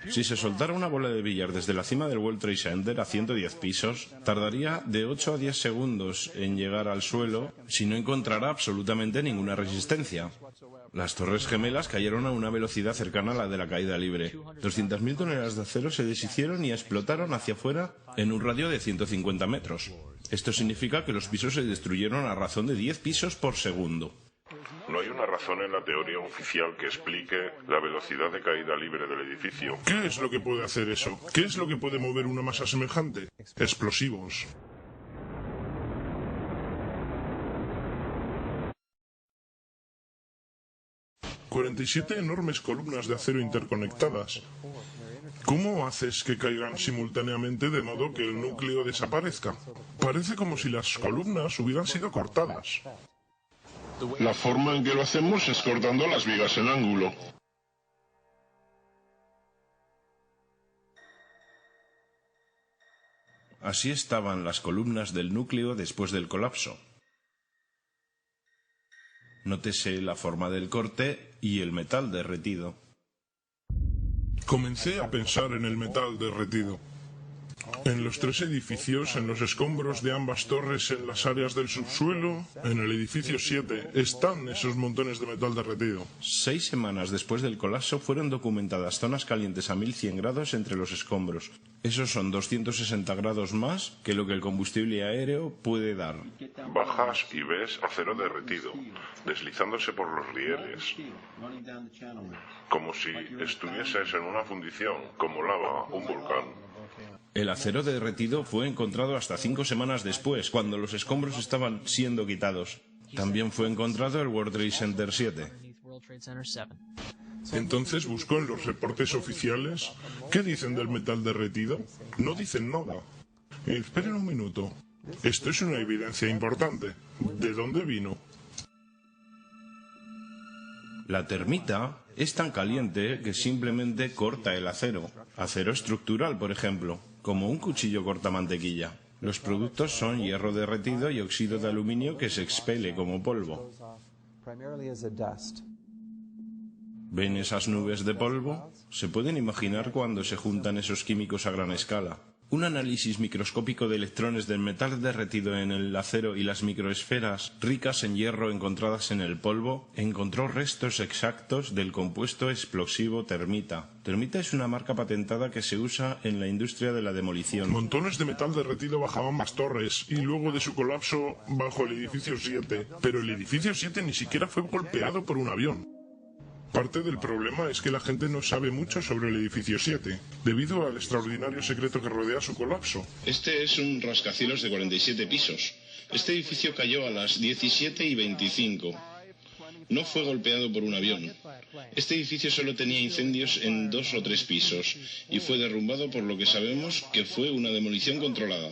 [SPEAKER 1] Si se soltara una bola de billar desde la cima del World Trade Center a 110 pisos, tardaría de 8 a 10 segundos en llegar al suelo si no encontrara absolutamente ninguna resistencia. Las Torres Gemelas cayeron a una velocidad cercana a la de la caída libre. 200.000 toneladas de acero se deshicieron y explotaron hacia afuera en un radio de 150 metros. Esto significa que los pisos se destruyeron a razón de 10 pisos por segundo.
[SPEAKER 4] No hay una razón en la teoría oficial que explique la velocidad de caída libre del edificio.
[SPEAKER 2] ¿Qué es lo que puede hacer eso? ¿Qué es lo que puede mover una masa semejante? Explosivos. ...47 enormes columnas de acero interconectadas. ¿Cómo haces que caigan simultáneamente de modo que el núcleo desaparezca? Parece como si las columnas hubieran sido cortadas.
[SPEAKER 3] La forma en que lo hacemos es cortando las vigas en ángulo.
[SPEAKER 1] Así estaban las columnas del núcleo después del colapso. Nótese la forma del corte y el metal derretido.
[SPEAKER 2] Comencé a pensar en el metal derretido. En los 3 edificios, en los escombros de ambas torres, en las áreas del subsuelo, en el edificio 7, están esos montones de metal derretido.
[SPEAKER 1] 6 semanas después del colapso fueron documentadas zonas calientes a 1100 grados entre los escombros. Esos son 260 grados más que lo que el combustible aéreo puede dar.
[SPEAKER 4] Bajas y ves acero derretido, deslizándose por los rieles, como si estuvieses en una fundición, como lava, un volcán.
[SPEAKER 1] El acero derretido fue encontrado hasta 5 semanas después, cuando los escombros estaban siendo quitados. También fue encontrado el World Trade Center 7.
[SPEAKER 2] Entonces buscó en los reportes oficiales. ¿Qué dicen del metal derretido? No dicen nada. Esperen un minuto. Esto es una evidencia importante. ¿De dónde vino?
[SPEAKER 1] La termita es tan caliente que simplemente corta el acero. Acero estructural, por ejemplo, como un cuchillo corta mantequilla. Los productos son hierro derretido y óxido de aluminio que se expele como polvo. ¿Ven esas nubes de polvo? Se pueden imaginar cuando se juntan esos químicos a gran escala. Un análisis microscópico de electrones del metal derretido en el acero y las microesferas ricas en hierro encontradas en el polvo encontró restos exactos del compuesto explosivo termita. Termita es una marca patentada que se usa en la industria de la demolición.
[SPEAKER 2] Montones de metal derretido bajaban más torres y luego de su colapso bajo el edificio 7. Pero el edificio 7 ni siquiera fue golpeado por un avión. Parte del problema es que la gente no sabe mucho sobre el edificio 7, debido al extraordinario secreto que rodea su colapso.
[SPEAKER 3] Este es un rascacielos de 47 pisos. Este edificio cayó a las 17:25. No fue golpeado por un avión. Este edificio solo tenía incendios en 2 o 3 pisos y fue derrumbado por lo que sabemos que fue una demolición controlada.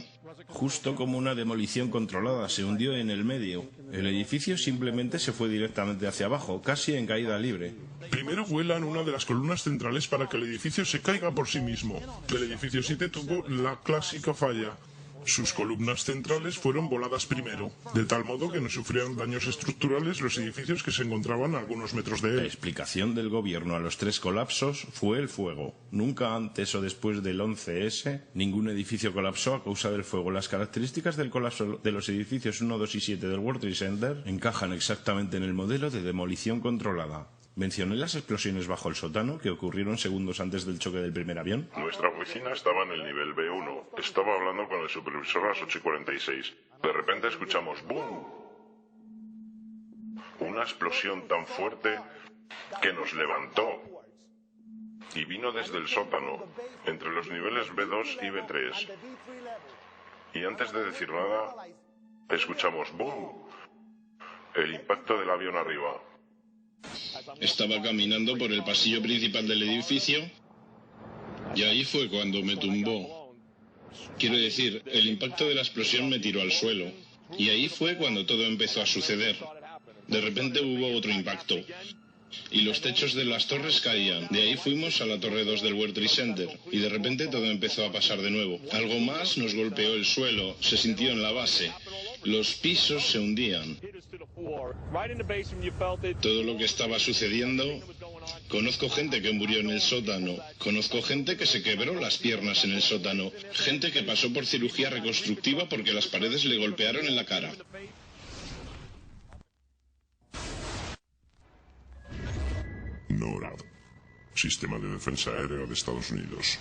[SPEAKER 1] Justo como una demolición controlada, se hundió en el medio. El edificio simplemente se fue directamente hacia abajo, casi en caída libre.
[SPEAKER 2] Primero vuelan una de las columnas centrales para que el edificio se caiga por sí mismo. El edificio 7 tuvo la clásica falla. Sus columnas centrales fueron voladas primero, de tal modo que no sufrieron daños estructurales los edificios que se encontraban a algunos metros de él.
[SPEAKER 1] La explicación del gobierno a los 3 colapsos fue el fuego. Nunca antes o después del 11S, ningún edificio colapsó a causa del fuego. Las características del colapso de los edificios 1, 2 y 7 del World Trade Center encajan exactamente en el modelo de demolición controlada. Mencioné las explosiones bajo el sótano que ocurrieron segundos antes del choque del primer avión.
[SPEAKER 4] Nuestra oficina estaba en el nivel B1. Estaba hablando con el supervisor a las 8:46. De repente escuchamos ¡boom! Una explosión tan fuerte que nos levantó. Y vino desde el sótano, entre los niveles B2 y B3. Y antes de decir nada, escuchamos ¡boom! El impacto del avión arriba.
[SPEAKER 3] Estaba caminando por el pasillo principal del edificio y ahí fue cuando me tumbó. Quiero decir, el impacto de la explosión me tiró al suelo y ahí fue cuando todo empezó a suceder. De repente hubo otro impacto y los techos de las torres caían. De ahí fuimos a la torre 2 del World Trade Center y de repente todo empezó a pasar de nuevo. Algo más nos golpeó el suelo, se sintió en la base. Los pisos se hundían. Todo lo que estaba sucediendo. Conozco gente que murió en el sótano. Conozco gente que se quebró las piernas en el sótano. Gente que pasó por cirugía reconstructiva porque las paredes le golpearon en la cara.
[SPEAKER 2] NORAD, Sistema de Defensa Aérea de Estados Unidos.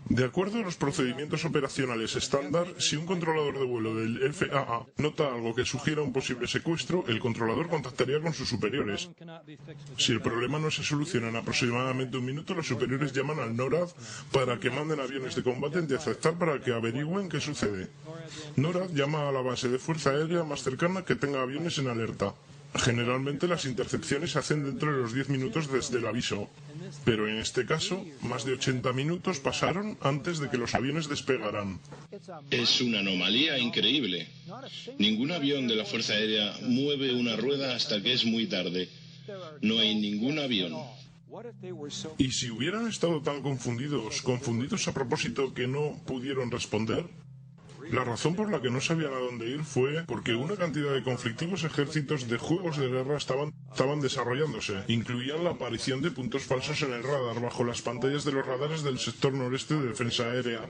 [SPEAKER 2] De acuerdo a los procedimientos operacionales estándar, si un controlador de vuelo del FAA nota algo que sugiera un posible secuestro, el controlador contactaría con sus superiores. Si el problema no se soluciona en aproximadamente un minuto, los superiores llaman al NORAD para que manden aviones de combate de aceptar para que averigüen qué sucede. NORAD llama a la base de fuerza aérea más cercana que tenga aviones en alerta. Generalmente las intercepciones se hacen dentro de los 10 minutos desde el aviso, pero en este caso, más de 80 minutos pasaron antes de que los aviones despegaran.
[SPEAKER 3] Es una anomalía increíble. Ningún avión de la Fuerza Aérea mueve una rueda hasta que es muy tarde. No hay ningún avión.
[SPEAKER 2] ¿Y si hubieran estado tan confundidos a propósito que no pudieron responder? La razón por la que no sabían a dónde ir fue porque una cantidad de conflictivos ejércitos de juegos de guerra estaban desarrollándose. Incluían la aparición de puntos falsos en el radar bajo las pantallas de los radares del sector noreste de defensa aérea.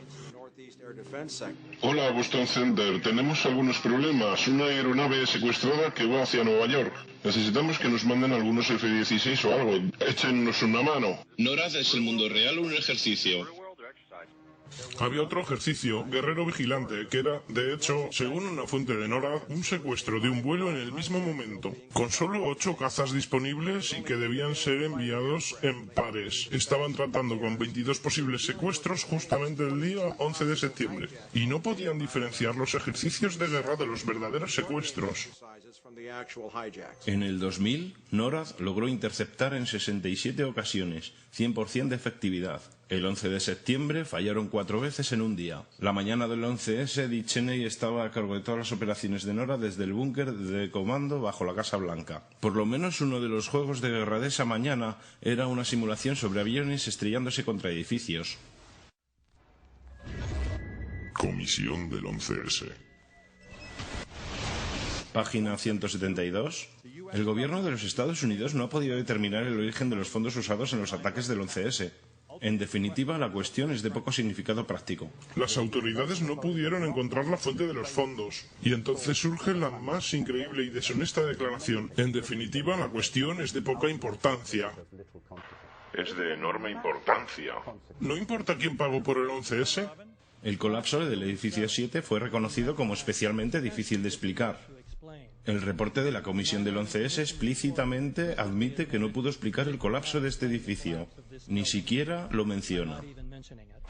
[SPEAKER 3] Hola, Boston Center. Tenemos algunos problemas. Una aeronave secuestrada que va hacia Nueva York. Necesitamos que nos manden algunos F-16 o algo. Échennos una mano.
[SPEAKER 10] NORAD, ¿es el mundo real o un ejercicio?
[SPEAKER 2] Había otro ejercicio, Guerrero Vigilante, que era, de hecho, según una fuente de NORAD, un secuestro de un vuelo en el mismo momento, con solo 8 cazas disponibles y que debían ser enviados en pares. Estaban tratando con 22 posibles secuestros justamente el día 11 de septiembre, y no podían diferenciar los ejercicios de guerra de los verdaderos secuestros.
[SPEAKER 1] En el 2000, NORAD logró interceptar en 67 ocasiones, 100% de efectividad. El 11 de septiembre fallaron 4 veces en un día. La mañana del 11S, Dick Cheney estaba a cargo de todas las operaciones de NORAD desde el búnker de comando bajo la Casa Blanca. Por lo menos uno de los juegos de guerra de esa mañana era una simulación sobre aviones estrellándose contra edificios.
[SPEAKER 2] Comisión del 11S.
[SPEAKER 1] Página 172. El gobierno de los Estados Unidos no ha podido determinar el origen de los fondos usados en los ataques del 11S. En definitiva, la cuestión es de poco significado práctico.
[SPEAKER 2] Las autoridades no pudieron encontrar la fuente de los fondos, y entonces surge la más increíble y deshonesta declaración. En definitiva, la cuestión es de poca importancia.
[SPEAKER 4] Es de enorme importancia.
[SPEAKER 2] ¿No importa quién pagó por el 11S?
[SPEAKER 1] El colapso del edificio 7 fue reconocido como especialmente difícil de explicar. El reporte de la Comisión del 11S explícitamente admite que no pudo explicar el colapso de este edificio. Ni siquiera lo menciona.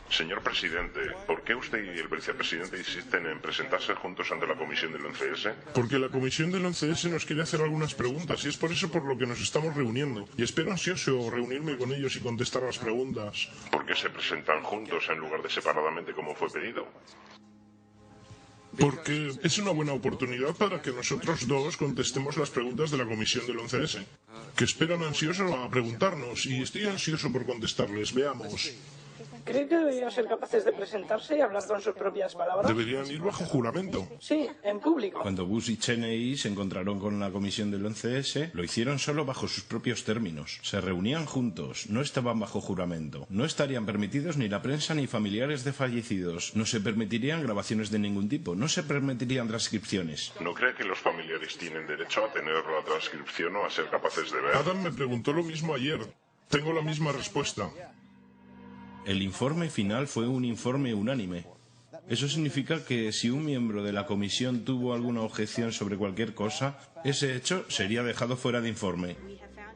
[SPEAKER 4] Señor presidente, ¿por qué usted y el vicepresidente insisten en presentarse juntos ante la Comisión del 11S?
[SPEAKER 2] Porque la Comisión del 11S nos quiere hacer algunas preguntas y es por eso por lo que nos estamos reuniendo. Y espero ansioso reunirme con ellos y contestar las preguntas.
[SPEAKER 4] ¿Por qué se presentan juntos en lugar de separadamente como fue pedido?
[SPEAKER 2] Porque es una buena oportunidad para que nosotros dos contestemos las preguntas de la Comisión del 11S, que esperan ansiosos a preguntarnos, y estoy ansioso por contestarles. Veamos.
[SPEAKER 5] ¿Cree que deberían ser capaces de presentarse y hablar con sus propias palabras?
[SPEAKER 2] Deberían ir bajo juramento.
[SPEAKER 5] Sí, en público.
[SPEAKER 1] Cuando Bush y Cheney se encontraron con la Comisión del 11S, lo hicieron solo bajo sus propios términos. Se reunían juntos, no estaban bajo juramento. No estarían permitidos ni la prensa ni familiares de fallecidos. No se permitirían grabaciones de ningún tipo. No se permitirían transcripciones.
[SPEAKER 4] ¿No cree que los familiares tienen derecho a tener la transcripción o a ser capaces de ver?
[SPEAKER 2] Adam me preguntó lo mismo ayer. Tengo la misma respuesta.
[SPEAKER 1] El informe final fue un informe unánime. Eso significa que si un miembro de la comisión tuvo alguna objeción sobre cualquier cosa, ese hecho sería dejado fuera de informe.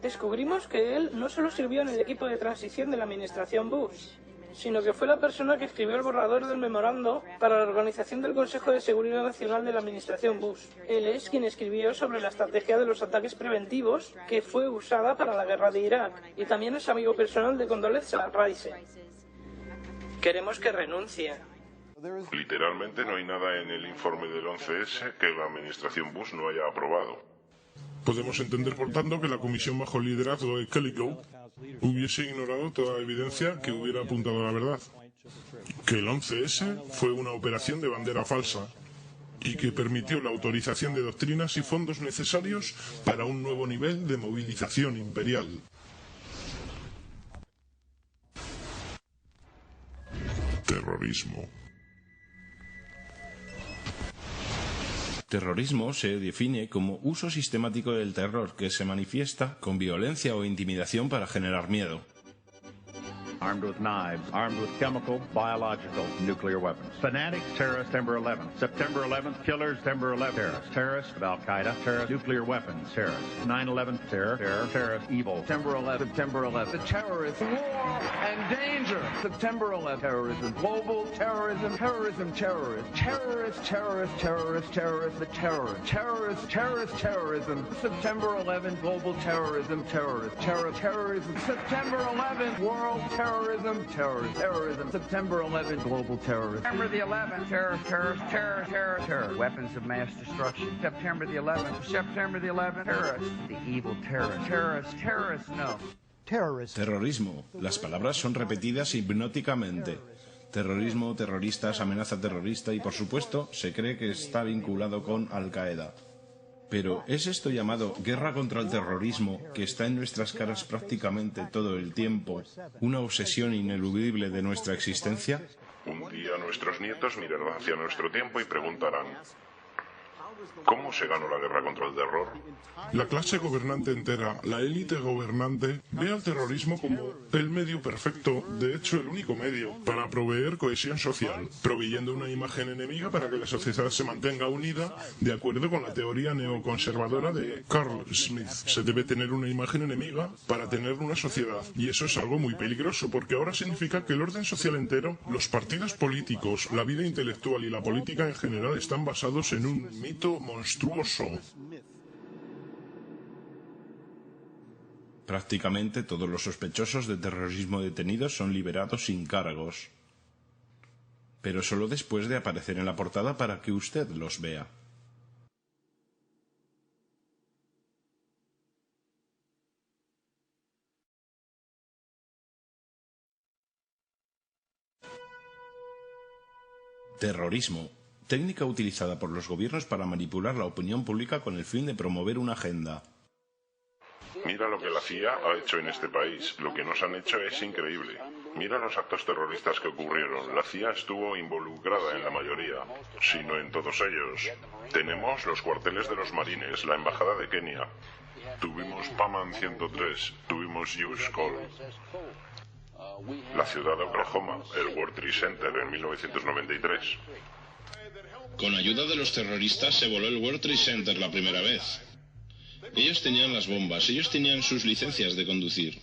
[SPEAKER 5] Descubrimos que él no solo sirvió en el equipo de transición de la administración Bush, sino que fue la persona que escribió el borrador del memorando para la organización del Consejo de Seguridad Nacional de la administración Bush. Él es quien escribió sobre la estrategia de los ataques preventivos que fue usada para la guerra de Irak, y también es amigo personal de Condoleezza Rice. Queremos que renuncie.
[SPEAKER 4] Literalmente no hay nada en el informe del 11S que la administración Bush no haya aprobado.
[SPEAKER 2] Podemos entender, por tanto, que la comisión bajo el liderazgo de Kellycoe hubiese ignorado toda evidencia que hubiera apuntado a la verdad. Que el 11S fue una operación de bandera falsa y que permitió la autorización de doctrinas y fondos necesarios para un nuevo nivel de movilización imperial. Terrorismo.
[SPEAKER 1] Terrorismo se define como uso sistemático del terror que se manifiesta con violencia o intimidación para generar miedo.
[SPEAKER 11] Armed with knives, armed with chemical, biological, nuclear weapons. Fanatics, terrorists, September 11th. September 11th, killers, September 11th. Terrorists, terrorists of Al-Qaeda, terrorists, nuclear weapons, terrorists. 9/11, terror, terrorist, evil. September 11th, September 11th. The terrorists, war and danger. September 11th, terrorism, global terrorism, terrorism, terrorists, terrorists, terrorists, terrorists, terrorists, the terror, terrorists, terrorist, terrorism. September 11th, global terrorism, terrorists, terrorism. September 11th, world terrorism, terrorism. September 11th, global terrorism. September the 11th, terror. Weapons of mass destruction. September the 11th, terrorists, the evil terrorists, no.
[SPEAKER 1] Terrorismo. Las palabras son repetidas hipnóticamente. Terrorismo, terroristas, amenaza terrorista y, por supuesto, se cree que está vinculado con Al-Qaeda. Pero, ¿es esto llamado guerra contra el terrorismo, que está en nuestras caras prácticamente todo el tiempo, una obsesión ineludible de nuestra existencia?
[SPEAKER 4] Un día nuestros nietos mirarán hacia nuestro tiempo y preguntarán: ¿cómo se ganó la guerra contra el terror?
[SPEAKER 2] La clase gobernante entera, la élite gobernante, ve al terrorismo como el medio perfecto, de hecho el único medio, para proveer cohesión social, proveyendo una imagen enemiga para que la sociedad se mantenga unida, de acuerdo con la teoría neoconservadora de Carl Smith. Se debe tener una imagen enemiga para tener una sociedad, y eso es algo muy peligroso, porque ahora significa que el orden social entero, los partidos políticos, la vida intelectual y la política en general están basados en un mito monstruoso.
[SPEAKER 1] Prácticamente todos los sospechosos de terrorismo detenidos son liberados sin cargos, pero solo después de aparecer en la portada para que usted los vea. Terrorismo. Técnica utilizada por los gobiernos para manipular la opinión pública con el fin de promover una agenda.
[SPEAKER 4] Mira lo que la CIA ha hecho en este país. Lo que nos han hecho es increíble. Mira los actos terroristas que ocurrieron. La CIA estuvo involucrada en la mayoría, si no en todos ellos. Tenemos los cuarteles de los marines, la embajada de Kenia. Tuvimos Paman 103, tuvimos Hughes Call. La ciudad de Oklahoma, el World Trade Center en 1993.
[SPEAKER 10] Con ayuda de los terroristas se voló el World Trade Center la primera vez. Ellos tenían las bombas, ellos tenían sus licencias de conducir.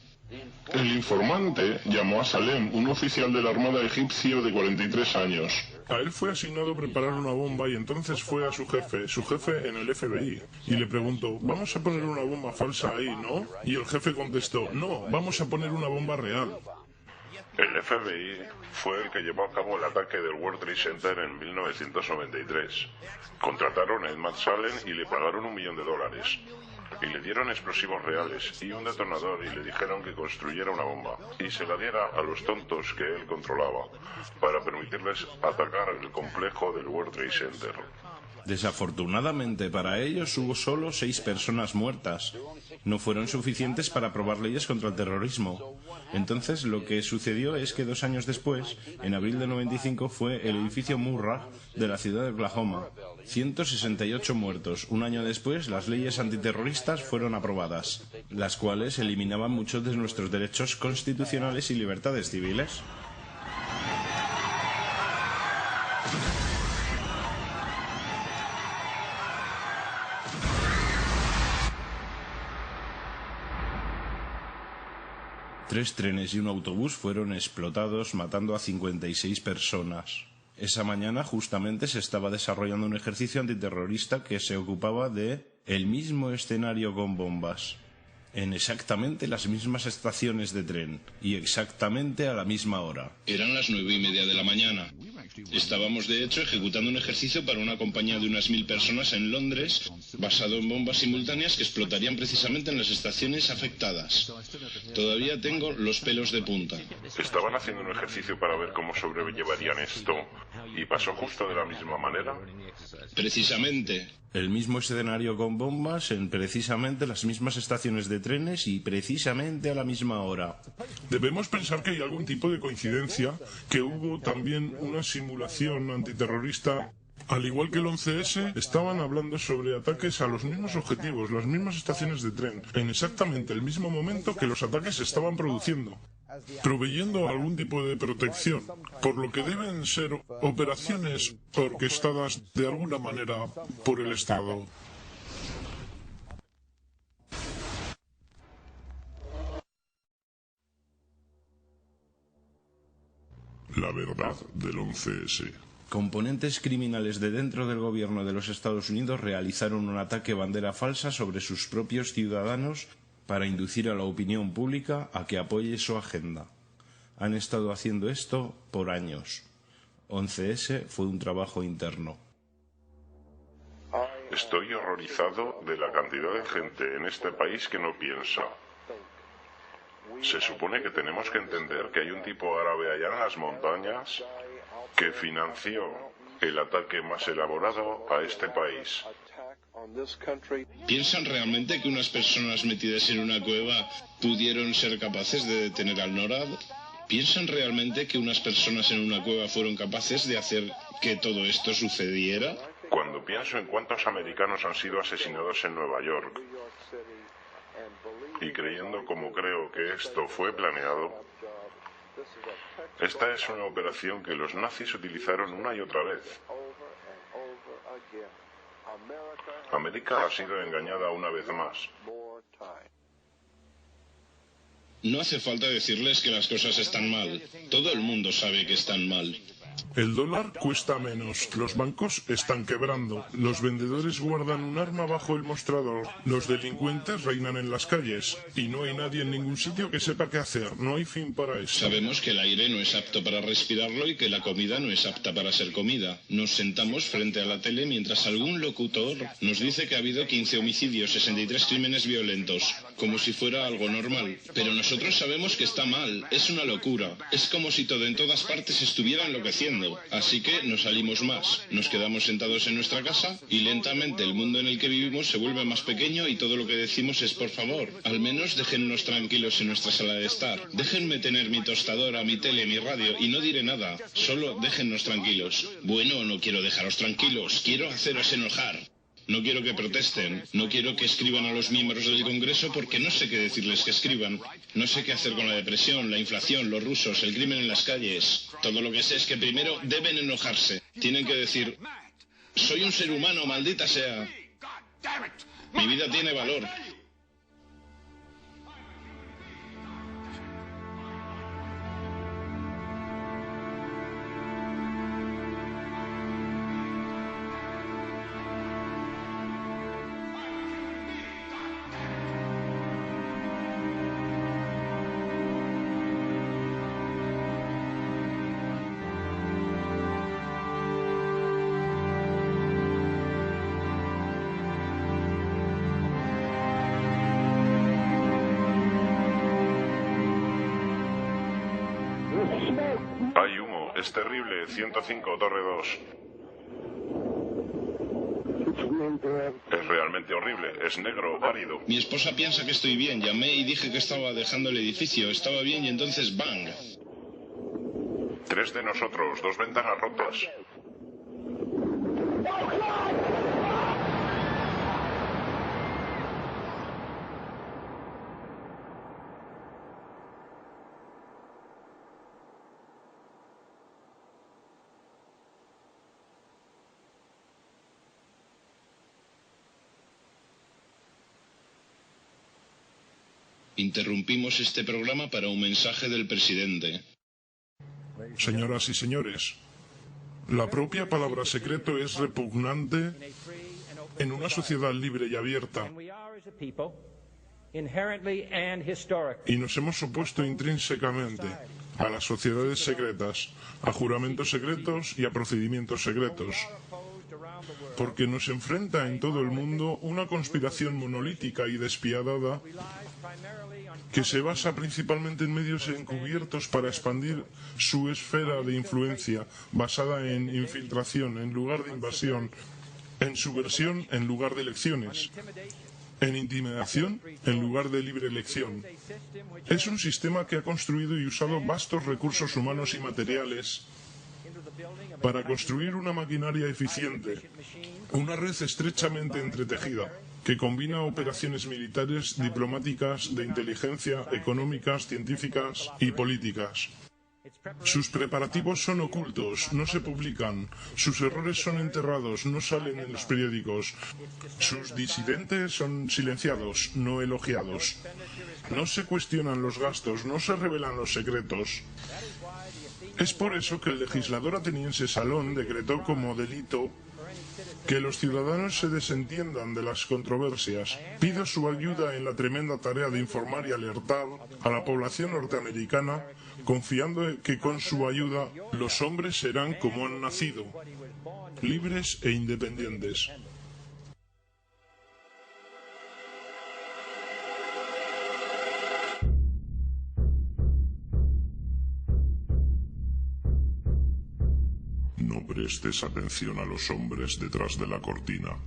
[SPEAKER 3] El informante llamó a Salem, un oficial de la Armada egipcio de 43 años.
[SPEAKER 2] A él fue asignado preparar una bomba y entonces fue a su jefe en el FBI, y le preguntó: ¿vamos a poner una bomba falsa ahí, no? Y el jefe contestó: no, vamos a poner una bomba real.
[SPEAKER 4] El FBI fue el que llevó a cabo el ataque del World Trade Center en 1993. Contrataron a Ed Salem y le pagaron $1 millón. Y le dieron explosivos reales y un detonador y le dijeron que construyera una bomba y se la diera a los tontos que él controlaba para permitirles atacar el complejo del World Trade Center.
[SPEAKER 1] Desafortunadamente para ellos hubo solo 6 personas muertas. No fueron suficientes para aprobar leyes contra el terrorismo. Entonces lo que sucedió es que 2 años después, en abril de 95, fue el edificio Murrah de la ciudad de Oklahoma. 168 muertos. Un año después, las leyes antiterroristas fueron aprobadas, las cuales eliminaban muchos de nuestros derechos constitucionales y libertades civiles. Tres trenes y un autobús fueron explotados, matando a 56 personas. Esa mañana justamente se estaba desarrollando un ejercicio antiterrorista que se ocupaba de el mismo escenario con bombas, en exactamente las mismas estaciones de tren y exactamente a la misma hora.
[SPEAKER 10] Eran las 9:30 de la mañana. Estábamos de hecho ejecutando un ejercicio para una compañía de unas 1000 personas en Londres, basado en bombas simultáneas que explotarían precisamente en las estaciones afectadas. Todavía tengo los pelos de punta.
[SPEAKER 4] Estaban haciendo un ejercicio para ver cómo sobrellevarían esto y pasó justo de la misma manera.
[SPEAKER 10] Precisamente.
[SPEAKER 1] El mismo escenario con bombas en precisamente las mismas estaciones de trenes y precisamente a la misma hora.
[SPEAKER 2] Debemos pensar que hay algún tipo de coincidencia, que hubo también una simulación antiterrorista. Al igual que el 11S, estaban hablando sobre ataques a los mismos objetivos, las mismas estaciones de tren, en exactamente el mismo momento que los ataques se estaban produciendo, proveyendo algún tipo de protección, por lo que deben ser operaciones orquestadas de alguna manera por el Estado. La verdad del 11S.
[SPEAKER 1] Componentes criminales de dentro del gobierno de los Estados Unidos realizaron un ataque bandera falsa sobre sus propios ciudadanos para inducir a la opinión pública a que apoye su agenda. Han estado haciendo esto por años. 11S fue un trabajo interno.
[SPEAKER 4] Estoy horrorizado de la cantidad de gente en este país que no piensa. Se supone que tenemos que entender que hay un tipo árabe allá en las montañas que financió el ataque más elaborado a este país.
[SPEAKER 10] ¿Piensan realmente que unas personas metidas en una cueva pudieron ser capaces de detener al NORAD? ¿Piensan realmente que unas personas en una cueva fueron capaces de hacer que todo esto sucediera?
[SPEAKER 4] Cuando pienso en cuántos americanos han sido asesinados en Nueva York, y creyendo como creo que esto fue planeado, esta es una operación que los nazis utilizaron una y otra vez. América ha sido engañada una vez más.
[SPEAKER 10] No hace falta decirles que las cosas están mal. Todo el mundo sabe que están mal.
[SPEAKER 2] El dólar cuesta menos, los bancos están quebrando, los vendedores guardan un arma bajo el mostrador, los delincuentes reinan en las calles y no hay nadie en ningún sitio que sepa qué hacer, no hay fin para eso.
[SPEAKER 10] Sabemos que el aire no es apto para respirarlo y que la comida no es apta para ser comida. Nos sentamos frente a la tele mientras algún locutor nos dice que ha habido 15 homicidios, 63 crímenes violentos, como si fuera algo normal. Pero nosotros sabemos que está mal, es una locura, es como si todo en todas partes estuviera enloqueciendo. Así que no salimos más, nos quedamos sentados en nuestra casa y lentamente el mundo en el que vivimos se vuelve más pequeño y todo lo que decimos es por favor, al menos déjennos tranquilos en nuestra sala de estar. Déjenme tener mi tostadora, mi tele, mi radio y no diré nada, solo déjennos tranquilos. Bueno, no quiero dejaros tranquilos, quiero haceros enojar. No quiero que protesten, no quiero que escriban a los miembros del Congreso porque no sé qué decirles que escriban. No sé qué hacer con la depresión, la inflación, los rusos, el crimen en las calles. Todo lo que sé es que primero deben enojarse. Tienen que decir, soy un ser humano, maldita sea. Mi vida tiene valor.
[SPEAKER 4] Hay humo, es terrible, 105, Torre 2. Es realmente horrible, es negro, árido.
[SPEAKER 10] Mi esposa piensa que estoy bien, llamé y dije que estaba dejando el edificio, estaba bien y entonces ¡bang!
[SPEAKER 4] 3 de nosotros, 2 ventanas rotas.
[SPEAKER 10] Interrumpimos este programa para un mensaje del presidente.
[SPEAKER 2] Señoras y señores, la propia palabra secreto es repugnante en una sociedad libre y abierta. Y nos hemos opuesto intrínsecamente a las sociedades secretas, a juramentos secretos y a procedimientos secretos. Porque nos enfrenta en todo el mundo una conspiración monolítica y despiadada que se basa principalmente en medios encubiertos para expandir su esfera de influencia, basada en infiltración en lugar de invasión, en subversión en lugar de elecciones, en intimidación en lugar de libre elección. Es un sistema que ha construido y usado vastos recursos humanos y materiales para construir una maquinaria eficiente, una red estrechamente entretejida, que combina operaciones militares, diplomáticas, de inteligencia, económicas, científicas y políticas. Sus preparativos son ocultos, no se publican, sus errores son enterrados, no salen en los periódicos, sus disidentes son silenciados, no elogiados. No se cuestionan los gastos, no se revelan los secretos. Es por eso que el legislador ateniense Salón decretó como delito que los ciudadanos se desentiendan de las controversias. Pido su ayuda en la tremenda tarea de informar y alertar a la población norteamericana, confiando en que con su ayuda los hombres serán como han nacido, libres e independientes. No prestes atención a los hombres detrás de la cortina.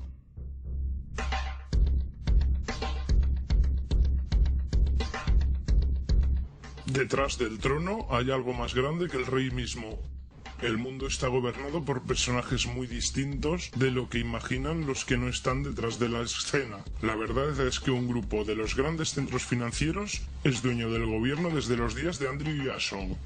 [SPEAKER 2] Detrás del trono hay algo más grande que el rey mismo. El mundo está gobernado por personajes muy distintos de lo que imaginan los que no están detrás de la escena. La verdad es que un grupo de los grandes centros financieros es dueño del gobierno desde los días de Andrew Jackson.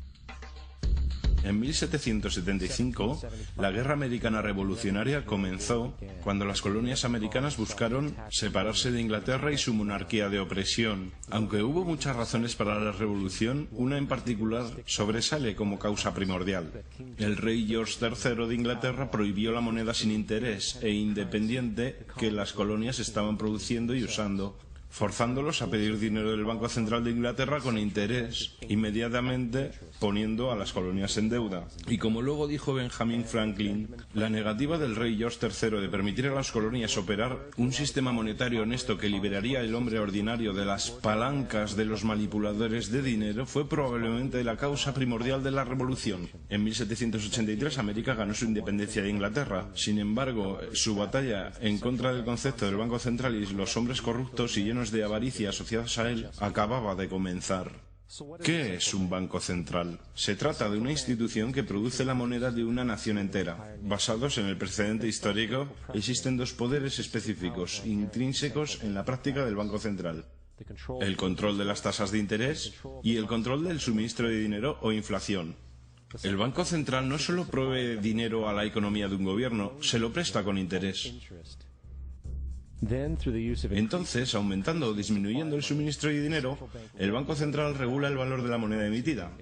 [SPEAKER 1] En 1775, la Guerra Americana Revolucionaria comenzó cuando las colonias americanas buscaron separarse de Inglaterra y su monarquía de opresión. Aunque hubo muchas razones para la revolución, una en particular sobresale como causa primordial. El rey George III de Inglaterra prohibió la moneda sin interés e independiente que las colonias estaban produciendo y usando, forzándolos a pedir dinero del Banco Central de Inglaterra con interés, inmediatamente poniendo a las colonias en deuda. Y como luego dijo Benjamin Franklin, la negativa del rey George III de permitir a las colonias operar un sistema monetario honesto que liberaría al hombre ordinario de las palancas de los manipuladores de dinero fue probablemente la causa primordial de la revolución. En 1783 América ganó su independencia de Inglaterra. Sin embargo, su batalla en contra del concepto del Banco Central y los hombres corruptos y llenos de avaricia asociados a él acababa de comenzar. ¿Qué es un banco central? Se trata de una institución que produce la moneda de una nación entera. Basados en el precedente histórico, existen dos poderes específicos, intrínsecos en la práctica del Banco Central: el control de las tasas de interés y el control del suministro de dinero o inflación. El Banco Central no solo provee dinero a la economía de un gobierno, se lo presta con interés. Entonces, aumentando o disminuyendo el suministro de dinero, el Banco Central regula el valor de la moneda emitida.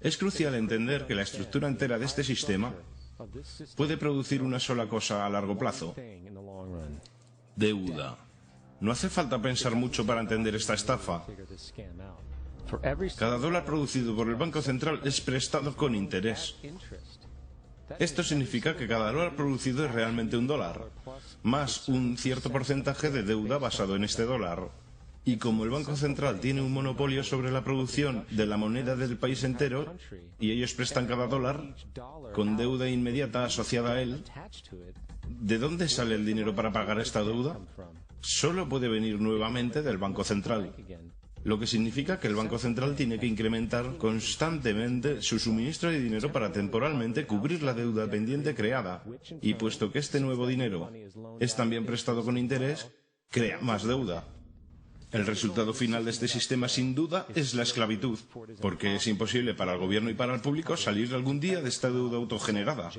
[SPEAKER 1] Es crucial entender que la estructura entera de este sistema puede producir una sola cosa a largo plazo: deuda. No hace falta pensar mucho para entender esta estafa. Cada dólar producido por el Banco Central es prestado con interés. Esto significa que cada dólar producido es realmente un dólar, más un cierto porcentaje de deuda basado en este dólar. Y como el Banco Central tiene un monopolio sobre la producción de la moneda del país entero, y ellos prestan cada dólar, con deuda inmediata asociada a él, ¿de dónde sale el dinero para pagar esta deuda? Solo puede venir nuevamente del Banco Central. Lo que significa que el Banco Central tiene que incrementar constantemente su suministro de dinero para temporalmente cubrir la deuda pendiente creada. Y puesto que este nuevo dinero es también prestado con interés, crea más deuda. El resultado final de este sistema, sin duda, es la esclavitud, porque es imposible para el gobierno y para el público salir algún día de esta deuda autogenerada.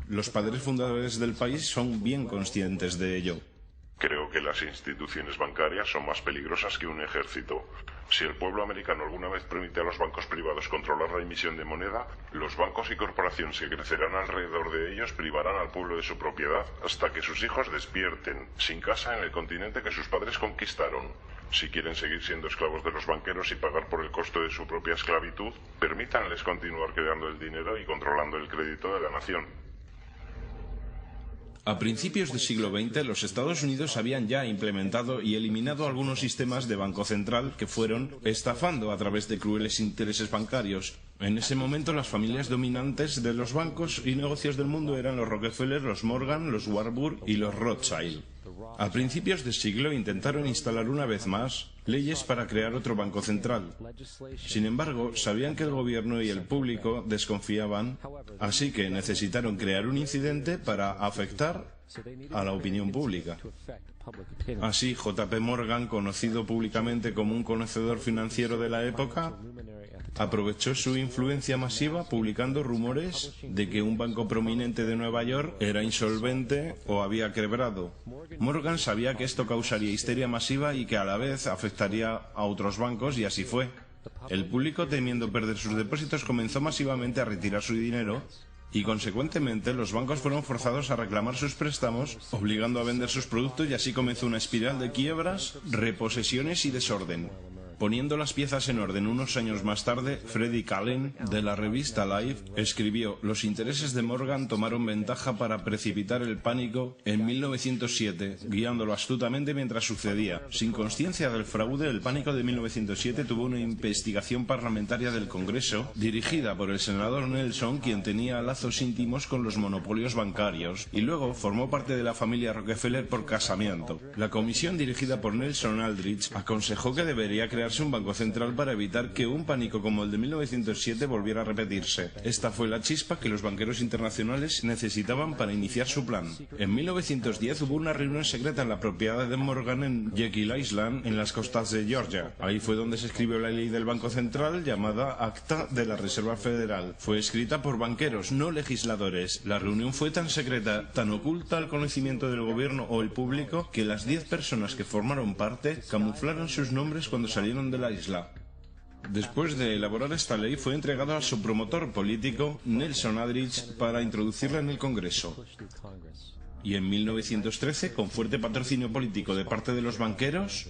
[SPEAKER 1] Los padres fundadores del país son bien conscientes de ello.
[SPEAKER 4] Creo que las instituciones bancarias son más peligrosas que un ejército. Si el pueblo americano alguna vez permite a los bancos privados controlar la emisión de moneda, los bancos y corporaciones que crecerán alrededor de ellos privarán al pueblo de su propiedad hasta que sus hijos despierten, sin casa en el continente que sus padres conquistaron. Si quieren seguir siendo esclavos de los banqueros y pagar por el costo de su propia esclavitud, permítanles continuar creando el dinero y controlando el crédito de la nación.
[SPEAKER 1] A principios del siglo XX, los Estados Unidos habían ya implementado y eliminado algunos sistemas de banco central que fueron estafando a través de crueles intereses bancarios. En ese momento, las familias dominantes de los bancos y negocios del mundo eran los Rockefeller, los Morgan, los Warburg y los Rothschild. A principios del siglo intentaron instalar una vez más leyes para crear otro banco central. Sin embargo, sabían que el gobierno y el público desconfiaban, así que necesitaron crear un incidente para afectar a la opinión pública. Así, J.P. Morgan, conocido públicamente como un conocedor financiero de la época, aprovechó su influencia masiva publicando rumores de que un banco prominente de Nueva York era insolvente o había quebrado. Morgan sabía que esto causaría histeria masiva y que a la vez afectaría a otros bancos, y así fue. El público, temiendo perder sus depósitos, comenzó masivamente a retirar su dinero y, consecuentemente, los bancos fueron forzados a reclamar sus préstamos, obligando a vender sus productos, y así comenzó una espiral de quiebras, reposesiones y desorden. Poniendo las piezas en orden unos años más tarde, Freddie Callen, de la revista Life, escribió: los intereses de Morgan tomaron ventaja para precipitar el pánico en 1907, guiándolo astutamente mientras sucedía. Sin consciencia del fraude, el pánico de 1907 tuvo una investigación parlamentaria del Congreso, dirigida por el senador Nelson, quien tenía lazos íntimos con los monopolios bancarios, y luego formó parte de la familia Rockefeller por casamiento. La comisión dirigida por Nelson Aldrich aconsejó que debería crearse un banco central para evitar que un pánico como el de 1907 volviera a repetirse. Esta fue la chispa que los banqueros internacionales necesitaban para iniciar su plan. En 1910 hubo una reunión secreta en la propiedad de Morgan en Jekyll Island, en las costas de Georgia. Ahí fue donde se escribió la ley del Banco Central, llamada Acta de la Reserva Federal. Fue escrita por banqueros, no legisladores. La reunión fue tan secreta, tan oculta al conocimiento del gobierno o el público, que las 10 personas que formaron parte camuflaron sus nombres cuando salieron de la isla. Después de elaborar esta ley, fue entregada a su promotor político, Nelson Aldrich, para introducirla en el Congreso. Y en 1913, con fuerte patrocinio político de parte de los banqueros,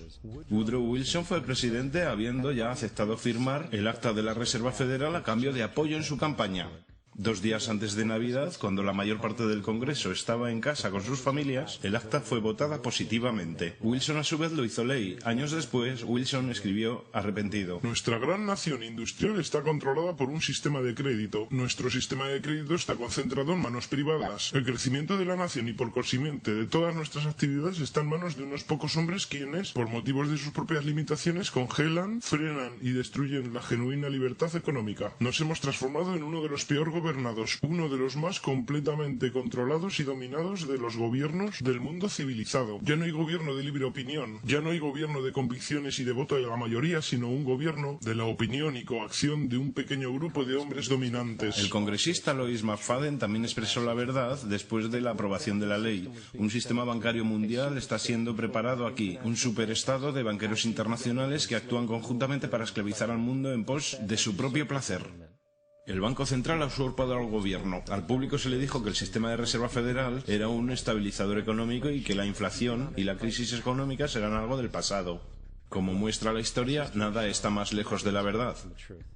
[SPEAKER 1] Woodrow Wilson fue presidente, habiendo ya aceptado firmar el Acta de la Reserva Federal a cambio de apoyo en su campaña. 2 días antes de Navidad, cuando la mayor parte del Congreso estaba en casa con sus familias, el acta fue votada positivamente. Wilson a su vez lo hizo ley. Años después, Wilson escribió arrepentido:
[SPEAKER 2] nuestra gran nación industrial está controlada por un sistema de crédito. Nuestro sistema de crédito está concentrado en manos privadas. El crecimiento de la nación y por consiguiente de todas nuestras actividades está en manos de unos pocos hombres quienes, por motivos de sus propias limitaciones, congelan, frenan y destruyen la genuina libertad económica. Nos hemos transformado en uno de los peores gobernados, uno de los más completamente controlados y dominados de los gobiernos del mundo civilizado. Ya no hay gobierno de libre opinión, ya no hay gobierno de convicciones y de voto de la mayoría, sino un gobierno de la opinión y coacción de un pequeño grupo de hombres dominantes.
[SPEAKER 1] El congresista Lois McFadden también expresó la verdad después de la aprobación de la ley. Un sistema bancario mundial está siendo preparado aquí, un superestado de banqueros internacionales que actúan conjuntamente para esclavizar al mundo en pos de su propio placer. El Banco Central ha usurpado al gobierno. Al público se le dijo que el sistema de reserva federal era un estabilizador económico y que la inflación y la crisis económica serán algo del pasado. Como muestra la historia, nada está más lejos de la verdad.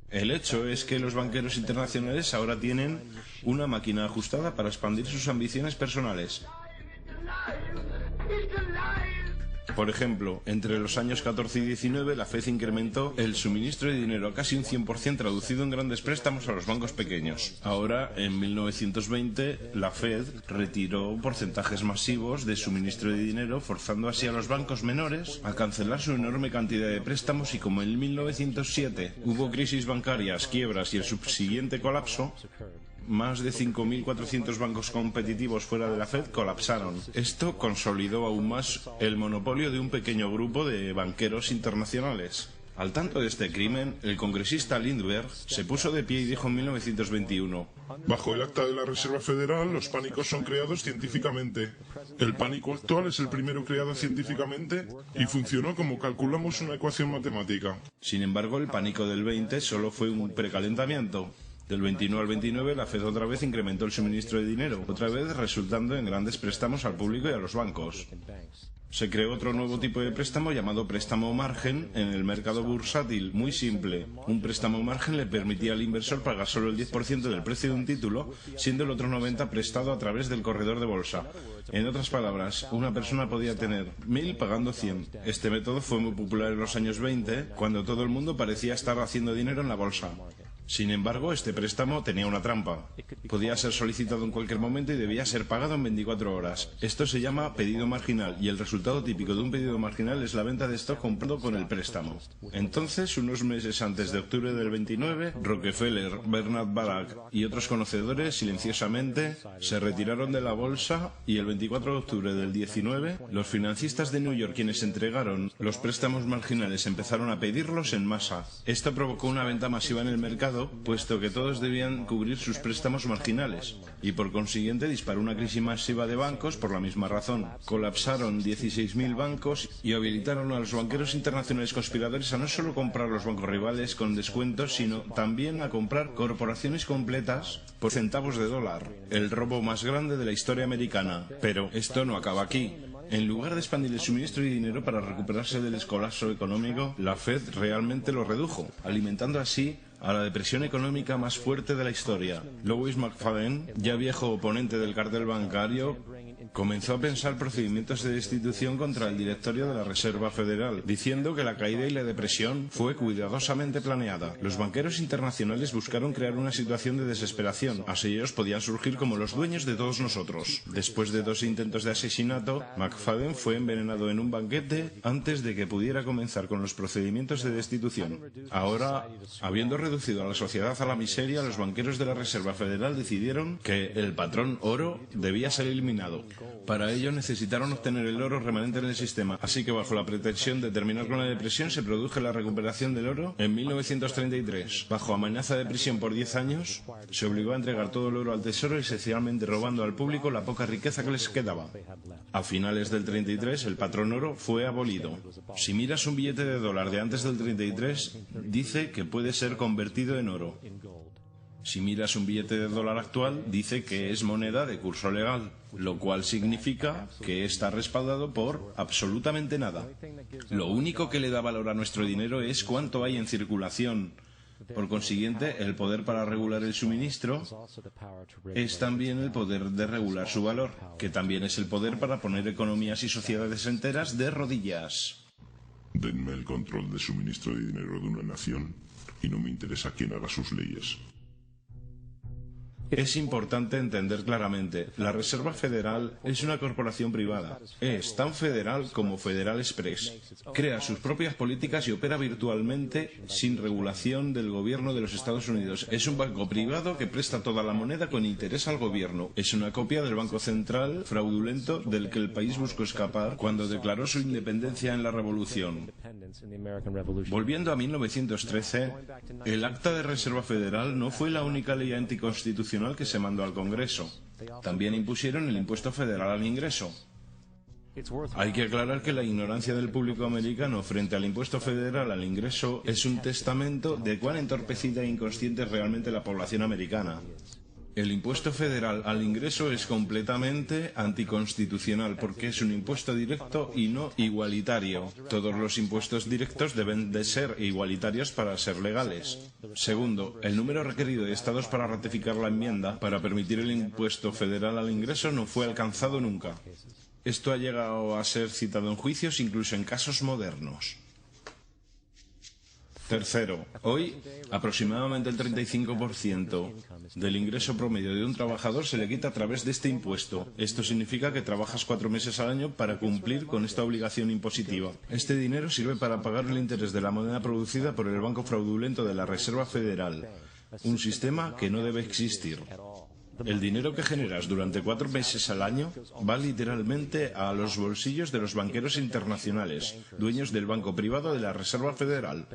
[SPEAKER 1] El hecho es que los banqueros internacionales ahora tienen una máquina ajustada para expandir sus ambiciones personales. Por ejemplo, entre los años 14 y 19, la Fed incrementó el suministro de dinero a casi un 100%, traducido en grandes préstamos a los bancos pequeños. Ahora, en 1920, la Fed retiró porcentajes masivos de suministro de dinero, forzando así a los bancos menores a cancelar su enorme cantidad de préstamos, y como en 1907 hubo crisis bancarias, quiebras y el subsiguiente colapso, más de 5.400 bancos competitivos fuera de la Fed colapsaron. Esto consolidó aún más el monopolio de un pequeño grupo de banqueros internacionales. Al tanto de este crimen, el congresista Lindbergh se puso de pie y dijo en 1921:
[SPEAKER 2] bajo el Acta de la Reserva Federal, los pánicos son creados científicamente. El pánico actual es el primero creado científicamente y funcionó como calculamos una ecuación matemática.
[SPEAKER 1] Sin embargo, el pánico del 20 solo fue un precalentamiento. Del 21 al 29, la Fed otra vez incrementó el suministro de dinero, otra vez resultando en grandes préstamos al público y a los bancos. Se creó otro nuevo tipo de préstamo llamado préstamo margen en el mercado bursátil, muy simple. Un préstamo margen le permitía al inversor pagar solo el 10% del precio de un título, siendo el otro 90% prestado a través del corredor de bolsa. En otras palabras, una persona podía tener 1.000 pagando 100. Este método fue muy popular en los años 20, cuando todo el mundo parecía estar haciendo dinero en la bolsa. Sin embargo, este préstamo tenía una trampa. Podía ser solicitado en cualquier momento y debía ser pagado en 24 horas. Esto se llama pedido marginal, y el resultado típico de un pedido marginal es la venta de stock comprado con el préstamo. Entonces, unos meses antes de octubre del 29, Rockefeller, Bernard Baruch y otros conocedores silenciosamente se retiraron de la bolsa, y el 24 de octubre del 19, los financistas de New York, quienes entregaron los préstamos marginales, empezaron a pedirlos en masa. Esto provocó una venta masiva en el mercado, puesto que todos debían cubrir sus préstamos marginales, y por consiguiente disparó una crisis masiva de bancos por la misma razón. Colapsaron 16.000 bancos y habilitaron a los banqueros internacionales conspiradores a no solo comprar los bancos rivales con descuentos, sino también a comprar corporaciones completas por centavos de dólar. El robo más grande de la historia americana. Pero esto no acaba aquí. En lugar de expandir el suministro de dinero para recuperarse del colapso económico, la Fed realmente lo redujo, alimentando así a la depresión económica más fuerte de la historia. Louis McFadden, ya viejo oponente del cartel bancario, comenzó a pensar procedimientos de destitución contra el directorio de la Reserva Federal, diciendo que la caída y la depresión fue cuidadosamente planeada. Los banqueros internacionales buscaron crear una situación de desesperación, así ellos podían surgir como los dueños de todos nosotros. Después de 2 intentos de asesinato, McFadden fue envenenado en un banquete antes de que pudiera comenzar con los procedimientos de destitución. Ahora, habiendo reducido a la sociedad a la miseria, los banqueros de la Reserva Federal decidieron que el patrón oro debía ser eliminado. Para ello necesitaron obtener el oro remanente en el sistema, así que bajo la pretensión de terminar con la depresión se produjo la recuperación del oro en 1933. Bajo amenaza de prisión por 10 años, se obligó a entregar todo el oro al tesoro, esencialmente robando al público la poca riqueza que les quedaba. A finales del 33, el patrón oro fue abolido. Si miras un billete de dólar de antes del 33, dice que puede ser convertido en oro. Si miras un billete de dólar actual, dice que es moneda de curso legal, lo cual significa que está respaldado por absolutamente nada. Lo único que le da valor a nuestro dinero es cuánto hay en circulación. Por consiguiente, el poder para regular el suministro es también el poder de regular su valor, que también es el poder para poner economías y sociedades enteras de rodillas.
[SPEAKER 3] Denme el control de suministro de dinero de una nación y no me interesa quién haga sus leyes.
[SPEAKER 1] Es importante entender claramente, la Reserva Federal es una corporación privada. Es tan federal como Federal Express. Crea sus propias políticas y opera virtualmente sin regulación del gobierno de los Estados Unidos. Es un banco privado que presta toda la moneda con interés al gobierno. Es una copia del Banco Central fraudulento del que el país buscó escapar cuando declaró su independencia en la Revolución. Volviendo a 1913, el Acta de Reserva Federal no fue la única ley anticonstitucional que se mandó al Congreso. También impusieron el impuesto federal al ingreso. Hay que aclarar que la ignorancia del público americano frente al impuesto federal al ingreso es un testamento de cuán entorpecida e inconsciente es realmente la población americana. El impuesto federal al ingreso es completamente anticonstitucional porque es un impuesto directo y no igualitario. Todos los impuestos directos deben de ser igualitarios para ser legales. Segundo, el número requerido de estados para ratificar la enmienda para permitir el impuesto federal al ingreso no fue alcanzado nunca. Esto ha llegado a ser citado en juicios incluso en casos modernos. Tercero, hoy aproximadamente el 35% del ingreso promedio de un trabajador se le quita a través de este impuesto. Esto significa que trabajas 4 meses al año para cumplir con esta obligación impositiva. Este dinero sirve para pagar el interés de la moneda producida por el banco fraudulento de la Reserva Federal, un sistema que no debe existir. El dinero que generas durante 4 meses al año va literalmente a los bolsillos de los banqueros internacionales, dueños del banco privado de la Reserva Federal.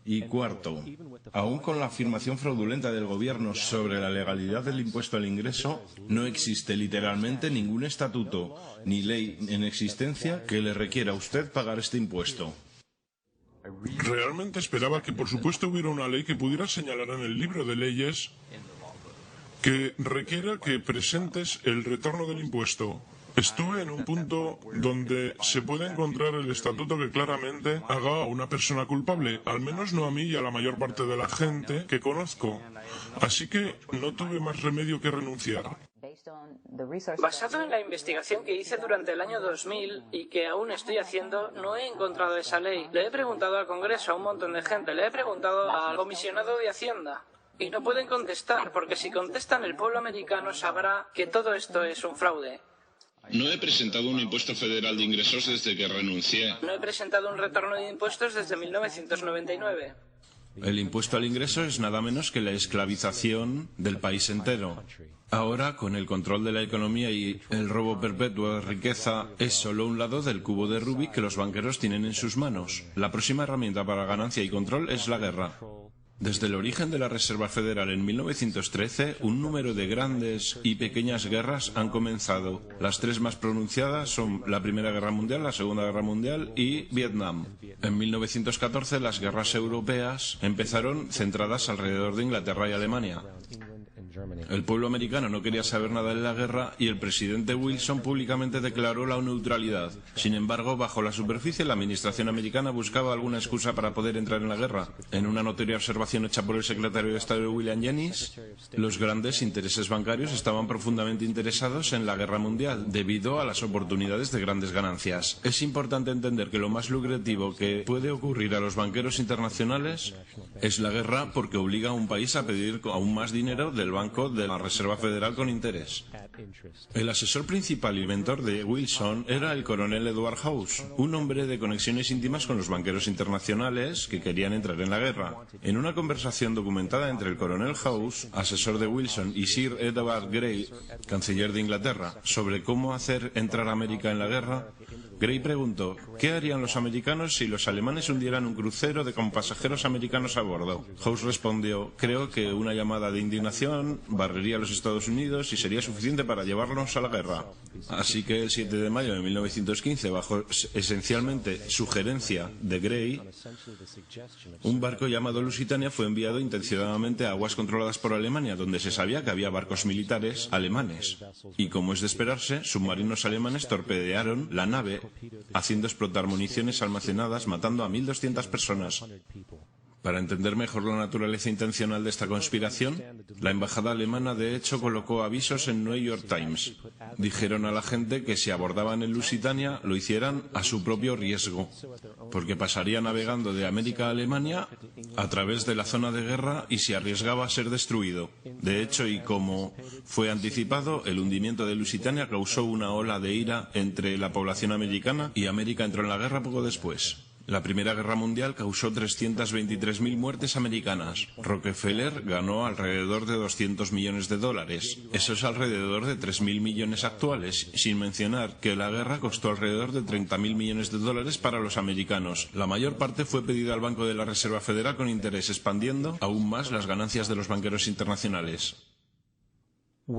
[SPEAKER 1] Y cuarto, aún con la afirmación fraudulenta del gobierno sobre la legalidad del impuesto al ingreso, no existe literalmente ningún estatuto ni ley en existencia que le requiera a usted pagar este impuesto.
[SPEAKER 3] Realmente esperaba que por supuesto hubiera una ley que pudiera señalar en el libro de leyes que requiera que presentes el retorno del impuesto. Estuve en un punto donde se puede encontrar el estatuto que claramente haga a una persona culpable, al menos no a mí y a la mayor parte de la gente que conozco. Así que no tuve más remedio que renunciar.
[SPEAKER 5] Basado en la investigación que hice durante el año 2000 y que aún estoy haciendo, no he encontrado esa ley. Le he preguntado al Congreso a un montón de gente, le he preguntado al comisionado de Hacienda. Y no pueden contestar, porque si contestan el pueblo americano sabrá que todo esto es un fraude.
[SPEAKER 10] No he presentado un impuesto federal de ingresos desde que renuncié.
[SPEAKER 5] No he presentado un retorno de impuestos desde 1999.
[SPEAKER 1] El impuesto al ingreso es nada menos que la esclavización del país entero. Ahora, con el control de la economía y el robo perpetuo de riqueza, es solo un lado del cubo de Rubik que los banqueros tienen en sus manos. La próxima herramienta para ganancia y control es la guerra. Desde el origen de la Reserva Federal en 1913, un número de grandes y pequeñas guerras han comenzado. Las 3 más pronunciadas son la Primera Guerra Mundial, la Segunda Guerra Mundial y Vietnam. En 1914 las guerras europeas empezaron centradas alrededor de Inglaterra y Alemania. El pueblo americano no quería saber nada de la guerra y el presidente Wilson públicamente declaró la neutralidad. Sin embargo, bajo la superficie, la administración americana buscaba alguna excusa para poder entrar en la guerra. En una notoria observación hecha por el secretario de Estado William Jennings, los grandes intereses bancarios estaban profundamente interesados en la guerra mundial debido a las oportunidades de grandes ganancias. Es importante entender que lo más lucrativo que puede ocurrir a los banqueros internacionales es la guerra, porque obliga a un país a pedir aún más dinero del Banco de la Reserva Federal con interés. El asesor principal y mentor de Wilson era el coronel Edward House, un hombre de conexiones íntimas con los banqueros internacionales que querían entrar en la guerra. En una conversación documentada entre el coronel House, asesor de Wilson, y Sir Edward Grey, canciller de Inglaterra, sobre cómo hacer entrar a América en la guerra, Grey preguntó: ¿qué harían los americanos si los alemanes hundieran un crucero con pasajeros americanos a bordo? House respondió: creo que una llamada de indignación barrería a los Estados Unidos y sería suficiente para llevarnos a la guerra. Así que el 7 de mayo de 1915, bajo esencialmente sugerencia de Grey, un barco llamado Lusitania fue enviado intencionadamente a aguas controladas por Alemania, donde se sabía que había barcos militares alemanes. Y como es de esperarse, submarinos alemanes torpedearon la nave, haciendo explotar municiones almacenadas, matando a 1.200 personas. Para entender mejor la naturaleza intencional de esta conspiración, la embajada alemana de hecho colocó avisos en New York Times. Dijeron a la gente que si abordaban el Lusitania lo hicieran a su propio riesgo, porque pasaría navegando de América a Alemania a través de la zona de guerra y se arriesgaba a ser destruido. De hecho, y como fue anticipado, el hundimiento de Lusitania causó una ola de ira entre la población americana y América entró en la guerra poco después. La Primera Guerra Mundial causó 323.000 muertes americanas. Rockefeller ganó alrededor de $200 millones. Eso es alrededor de 3.000 millones actuales, sin mencionar que la guerra costó alrededor de $30.000 millones para los americanos. La mayor parte fue pedida al Banco de la Reserva Federal con interés, expandiendo aún más las ganancias de los banqueros internacionales.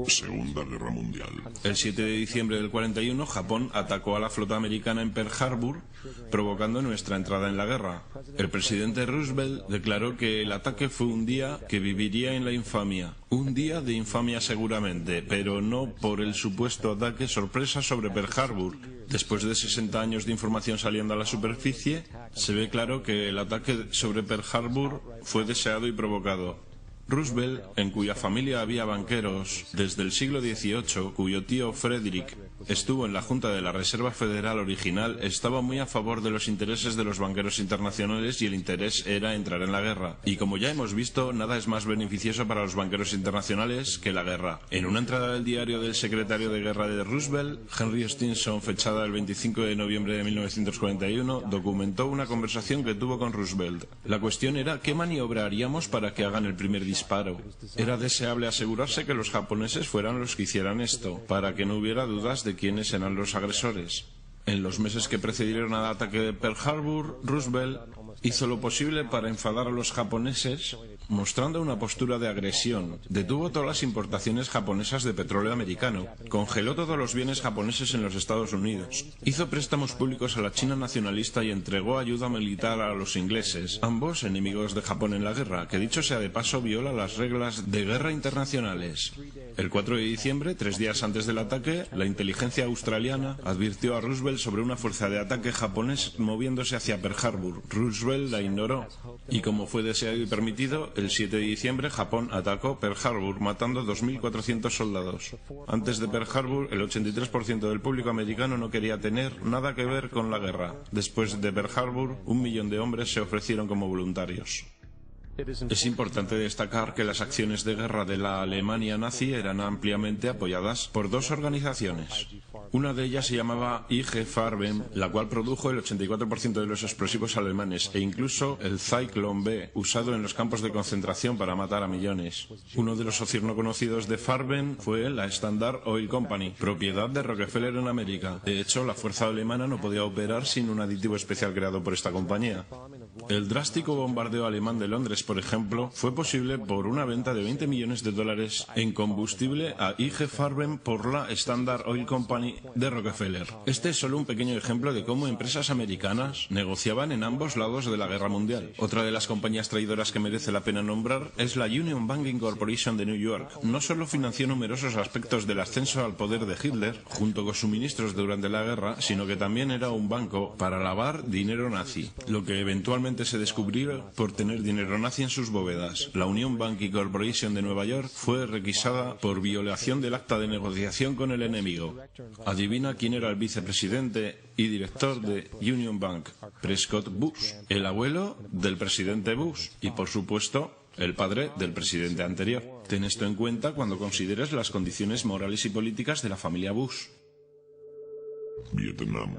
[SPEAKER 2] Segunda Guerra Mundial.
[SPEAKER 1] El 7 de diciembre del 41, Japón atacó a la flota americana en Pearl Harbor, provocando nuestra entrada en la guerra. El presidente Roosevelt declaró que el ataque fue un día que viviría en la infamia. Un día de infamia seguramente, pero no por el supuesto ataque sorpresa sobre Pearl Harbor. Después de 60 años de información saliendo a la superficie, se ve claro que el ataque sobre Pearl Harbor fue deseado y provocado. Roosevelt, en cuya familia había banqueros desde el siglo XVIII, cuyo tío Frederick estuvo en la Junta de la Reserva Federal original, estaba muy a favor de los intereses de los banqueros internacionales y el interés era entrar en la guerra. Y como ya hemos visto, nada es más beneficioso para los banqueros internacionales que la guerra. En una entrada del diario del secretario de guerra de Roosevelt, Henry Stinson, fechada el 25 de noviembre de 1941, documentó una conversación que tuvo con Roosevelt. La cuestión era ¿qué maniobra haríamos para que hagan el primer disparo? Era deseable asegurarse que los japoneses fueran los que hicieran esto, para que no hubiera dudas de quiénes eran los agresores. En los meses que precedieron al ataque de Pearl Harbor, Roosevelt hizo lo posible para enfadar a los japoneses, mostrando una postura de agresión. Detuvo todas las importaciones japonesas de petróleo americano, congeló todos los bienes japoneses en los Estados Unidos, hizo préstamos públicos a la China nacionalista y entregó ayuda militar a los ingleses, ambos enemigos de Japón en la guerra, que dicho sea de paso viola las reglas de guerra internacionales. El 4 de diciembre, 3 días antes del ataque, la inteligencia australiana advirtió a Roosevelt sobre una fuerza de ataque japonés moviéndose hacia Pearl Harbor. Roosevelt la ignoró y, como fue deseado y permitido, el 7 de diciembre Japón atacó Pearl Harbor matando 2.400 soldados. Antes de Pearl Harbor, el 83% del público americano no quería tener nada que ver con la guerra. Después de Pearl Harbor, 1 millón de hombres se ofrecieron como voluntarios. Es importante destacar que las acciones de guerra de la Alemania nazi eran ampliamente apoyadas por dos organizaciones. Una de ellas se llamaba IG Farben, la cual produjo el 84% de los explosivos alemanes e incluso el Zyklon B, usado en los campos de concentración para matar a millones. Uno de los socios no conocidos de Farben fue la Standard Oil Company, propiedad de Rockefeller en América. De hecho, la fuerza alemana no podía operar sin un aditivo especial creado por esta compañía. El drástico bombardeo alemán de Londres, por ejemplo, fue posible por una venta de $20 millones en combustible a IG Farben por la Standard Oil Company de Rockefeller. Este es solo un pequeño ejemplo de cómo empresas americanas negociaban en ambos lados de la guerra mundial. Otra de las compañías traidoras que merece la pena nombrar es la Union Banking Corporation de New York. No solo financió numerosos aspectos del ascenso al poder de Hitler, junto con suministros durante la guerra, sino que también era un banco para lavar dinero nazi, lo que eventualmente se descubrió por tener dinero nazi en sus bóvedas. La Union Banking Corporation de Nueva York fue requisada por violación del acta de negociación con el enemigo. Adivina quién era el vicepresidente y director de Union Bank: Prescott Bush, el abuelo del presidente Bush y, por supuesto, el padre del presidente anterior. Ten esto en cuenta cuando consideres las condiciones morales y políticas de la familia Bush.
[SPEAKER 3] Vietnam.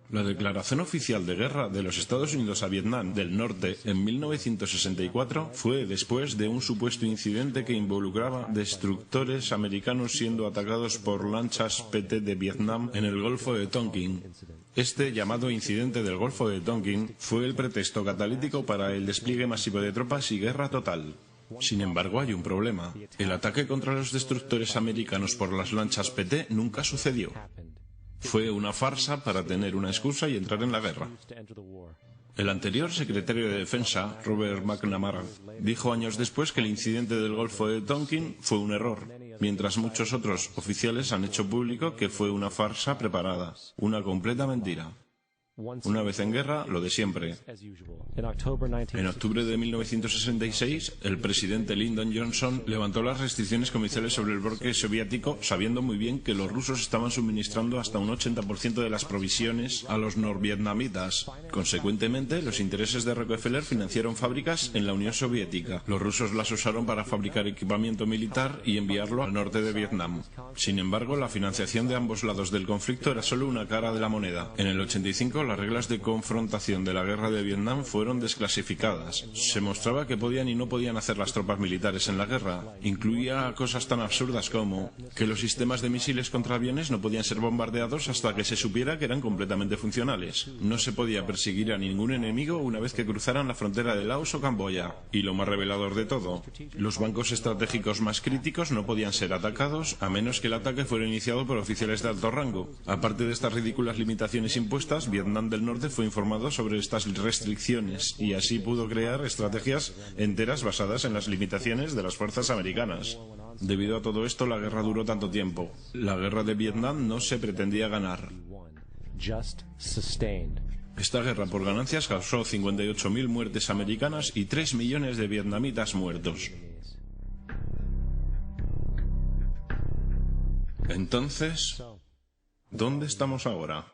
[SPEAKER 1] La declaración oficial de guerra de los Estados Unidos a Vietnam del Norte en 1964 fue después de un supuesto incidente que involucraba destructores americanos siendo atacados por lanchas PT de Vietnam en el Golfo de Tonkin. Este llamado incidente del Golfo de Tonkin fue el pretexto catalítico para el despliegue masivo de tropas y guerra total. Sin embargo, hay un problema. El ataque contra los destructores americanos por las lanchas PT nunca sucedió. Fue una farsa para tener una excusa y entrar en la guerra. El anterior secretario de Defensa, Robert McNamara, dijo años después que el incidente del Golfo de Tonkin fue un error, mientras muchos otros oficiales han hecho público que fue una farsa preparada, una completa mentira. Una vez en guerra, lo de siempre. En octubre de 1966, el presidente Lyndon Johnson levantó las restricciones comerciales sobre el bloque soviético, sabiendo muy bien que los rusos estaban suministrando hasta un 80% de las provisiones a los norvietnamitas. Consecuentemente, los intereses de Rockefeller financiaron fábricas en la Unión Soviética. Los rusos las usaron para fabricar equipamiento militar y enviarlo al norte de Vietnam. Sin embargo, la financiación de ambos lados del conflicto era solo una cara de la moneda. En el 85, las reglas de confrontación de la guerra de Vietnam fueron desclasificadas. Se mostraba que podían y no podían hacer las tropas militares en la guerra. Incluía cosas tan absurdas como que los sistemas de misiles contra aviones no podían ser bombardeados hasta que se supiera que eran completamente funcionales. No se podía perseguir a ningún enemigo una vez que cruzaran la frontera de Laos o Camboya. Y lo más revelador de todo, los bancos estratégicos más críticos no podían ser atacados a menos que el ataque fuera iniciado por oficiales de alto rango. Aparte de estas ridículas limitaciones impuestas, Vietnam del Norte fue informado sobre estas restricciones y así pudo crear estrategias enteras basadas en las limitaciones de las fuerzas americanas. Debido a todo esto, la guerra duró tanto tiempo. La guerra de Vietnam no se pretendía ganar. Esta guerra por ganancias causó 58.000 muertes americanas y 3 millones de vietnamitas muertos. Entonces, ¿dónde estamos ahora?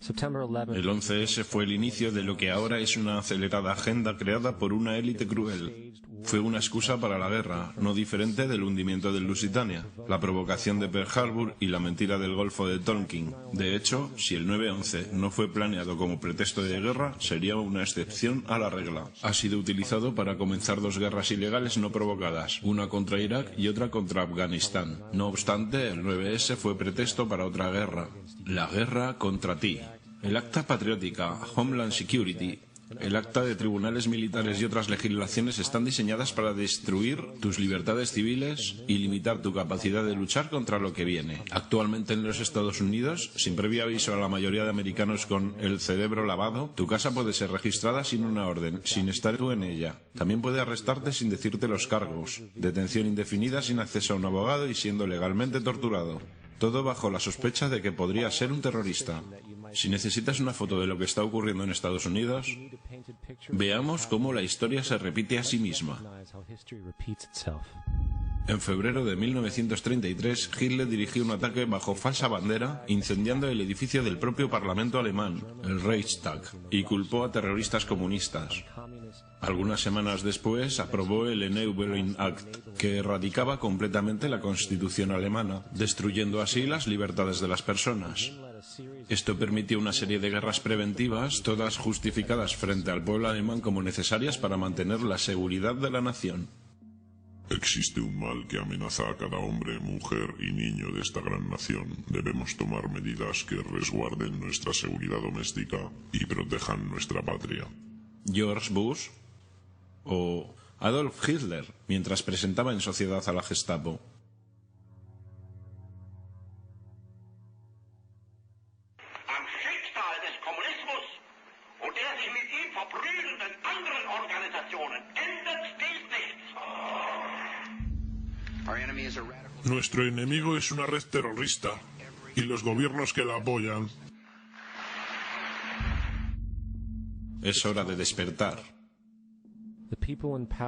[SPEAKER 1] El 11S fue el inicio de lo que ahora es una acelerada agenda creada por una élite cruel. Fue una excusa para la guerra, no diferente del hundimiento del Lusitania, la provocación de Pearl Harbor y la mentira del Golfo de Tonkin. De hecho, si el 9/11 no fue planeado como pretexto de guerra, sería una excepción a la regla. Ha sido utilizado para comenzar dos guerras ilegales no provocadas, una contra Irak y otra contra Afganistán. No obstante, el 9S fue pretexto para otra guerra, la guerra contra ti. El Acta Patriótica, Homeland Security, el Acta de Tribunales Militares y otras legislaciones están diseñadas para destruir tus libertades civiles y limitar tu capacidad de luchar contra lo que viene. Actualmente en los Estados Unidos, sin previo aviso a la mayoría de americanos con el cerebro lavado, tu casa puede ser registrada sin una orden, sin estar tú en ella. También puede arrestarte sin decirte los cargos, detención indefinida sin acceso a un abogado y siendo legalmente torturado. Todo bajo la sospecha de que podría ser un terrorista. Si necesitas una foto de lo que está ocurriendo en Estados Unidos, veamos cómo la historia se repite a sí misma. En febrero de 1933, Hitler dirigió un ataque bajo falsa bandera, incendiando el edificio del propio Parlamento alemán, el Reichstag, y culpó a terroristas comunistas. Algunas semanas después aprobó el Enabling Act, que erradicaba completamente la Constitución alemana, destruyendo así las libertades de las personas. Esto permitió una serie de guerras preventivas, todas justificadas frente al pueblo alemán como necesarias para mantener la seguridad de la nación.
[SPEAKER 3] Existe un mal que amenaza a cada hombre, mujer y niño de esta gran nación. Debemos tomar medidas que resguarden nuestra seguridad doméstica y protejan nuestra patria.
[SPEAKER 1] George Bush o Adolf Hitler mientras presentaba en sociedad a la Gestapo.
[SPEAKER 2] Nuestro enemigo es una red terrorista y los gobiernos que la apoyan.
[SPEAKER 1] Es hora de despertar.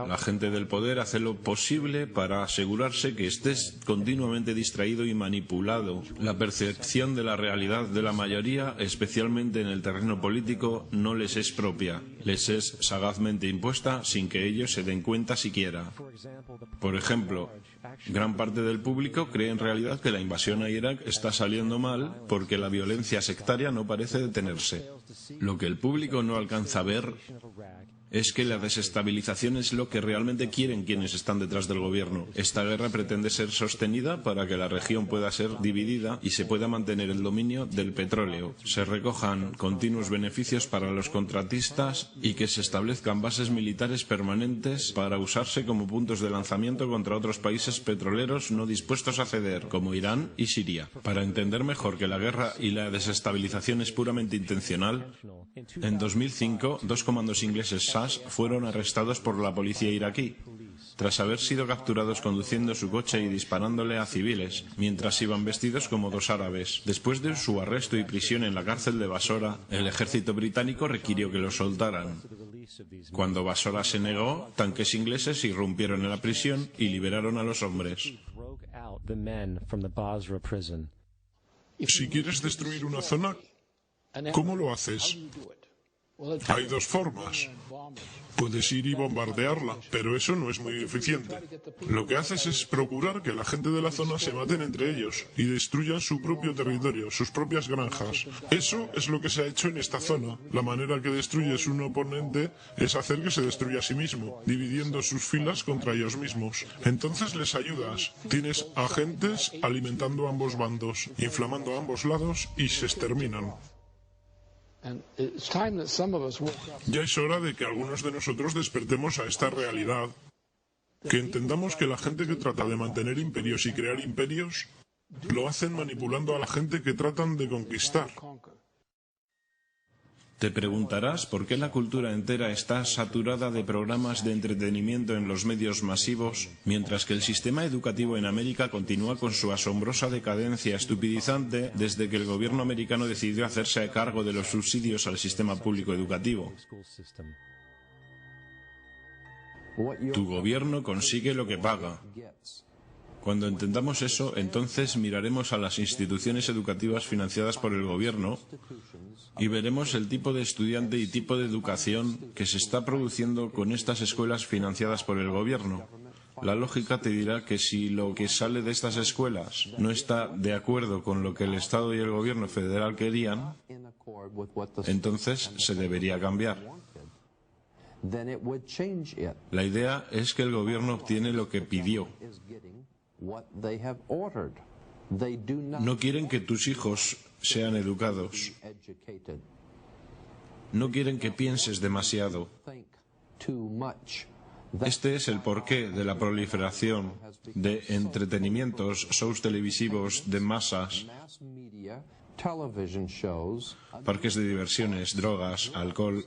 [SPEAKER 1] La gente del poder hace lo posible para asegurarse que estés continuamente distraído y manipulado. La percepción de la realidad de la mayoría, especialmente en el terreno político, no les es propia. Les es sagazmente impuesta sin que ellos se den cuenta siquiera. Por ejemplo, gran parte del público cree en realidad que la invasión a Irak está saliendo mal porque la violencia sectaria no parece detenerse. Lo que el público no alcanza a ver es que la desestabilización es lo que realmente quieren quienes están detrás del gobierno. Esta guerra pretende ser sostenida para que la región pueda ser dividida y se pueda mantener el dominio del petróleo, se recojan continuos beneficios para los contratistas y que se establezcan bases militares permanentes para usarse como puntos de lanzamiento contra otros países petroleros no dispuestos a ceder, como Irán y Siria. Para entender mejor que la guerra y la desestabilización es puramente intencional, en 2005, 2 comandos ingleses fueron arrestados por la policía iraquí, tras haber sido capturados conduciendo su coche y disparándole a civiles, mientras iban vestidos como 2 árabes. Después de su arresto y prisión en la cárcel de Basora, el ejército británico requirió que los soltaran. Cuando Basora se negó, tanques ingleses irrumpieron en la prisión y liberaron a los hombres.
[SPEAKER 2] Si quieres destruir una zona, ¿cómo lo haces? Hay 2 formas. Puedes ir y bombardearla, pero eso no es muy eficiente. Lo que haces es procurar que la gente de la zona se maten entre ellos y destruyan su propio territorio, sus propias granjas. Eso es lo que se ha hecho en esta zona. La manera que destruyes un oponente es hacer que se destruya a sí mismo, dividiendo sus filas contra ellos mismos. Entonces les ayudas. Tienes agentes alimentando a ambos bandos, inflamando a ambos lados y se exterminan. Ya es hora de que algunos de nosotros despertemos a esta realidad, que entendamos que la gente que trata de mantener imperios y crear imperios, lo hacen manipulando a la gente que tratan de conquistar.
[SPEAKER 1] Te preguntarás por qué la cultura entera está saturada de programas de entretenimiento en los medios masivos, mientras que el sistema educativo en América continúa con su asombrosa decadencia estupidizante desde que el gobierno americano decidió hacerse a cargo de los subsidios al sistema público educativo. Tu gobierno consigue lo que paga. Cuando entendamos eso, entonces miraremos a las instituciones educativas financiadas por el gobierno y veremos el tipo de estudiante y tipo de educación que se está produciendo con estas escuelas financiadas por el gobierno. La lógica te dirá que si lo que sale de estas escuelas no está de acuerdo con lo que el Estado y el gobierno federal querían, entonces se debería cambiar. La idea es que el gobierno obtiene lo que pidió. No quieren que tus hijos sean educados. No quieren que pienses demasiado. Este es el porqué de la proliferación de entretenimientos, shows televisivos de masas, parques de diversiones, drogas, alcohol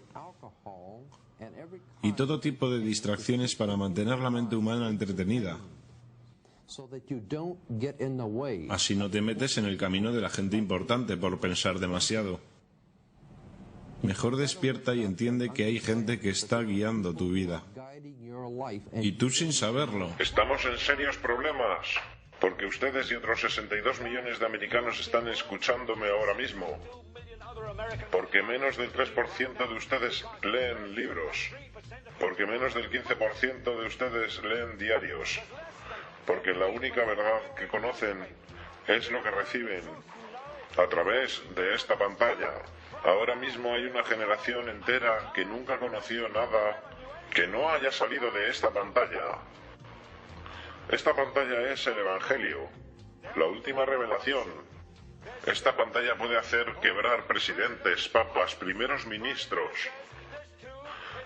[SPEAKER 1] y todo tipo de distracciones para mantener la mente humana entretenida. Así no te metes en el camino de la gente importante por pensar demasiado. Mejor despierta y entiende que hay gente que está guiando tu vida. Y tú sin saberlo.
[SPEAKER 4] Estamos en serios problemas, porque ustedes y otros 62 millones de americanos están escuchándome ahora mismo. Porque menos del 3% de ustedes leen libros. Porque menos del 15% de ustedes leen diarios. Porque la única verdad que conocen es lo que reciben a través de esta pantalla. Ahora mismo hay una generación entera que nunca conoció nada que no haya salido de esta pantalla. Esta pantalla es el Evangelio, la última revelación. Esta pantalla puede hacer quebrar presidentes, papas, primeros ministros.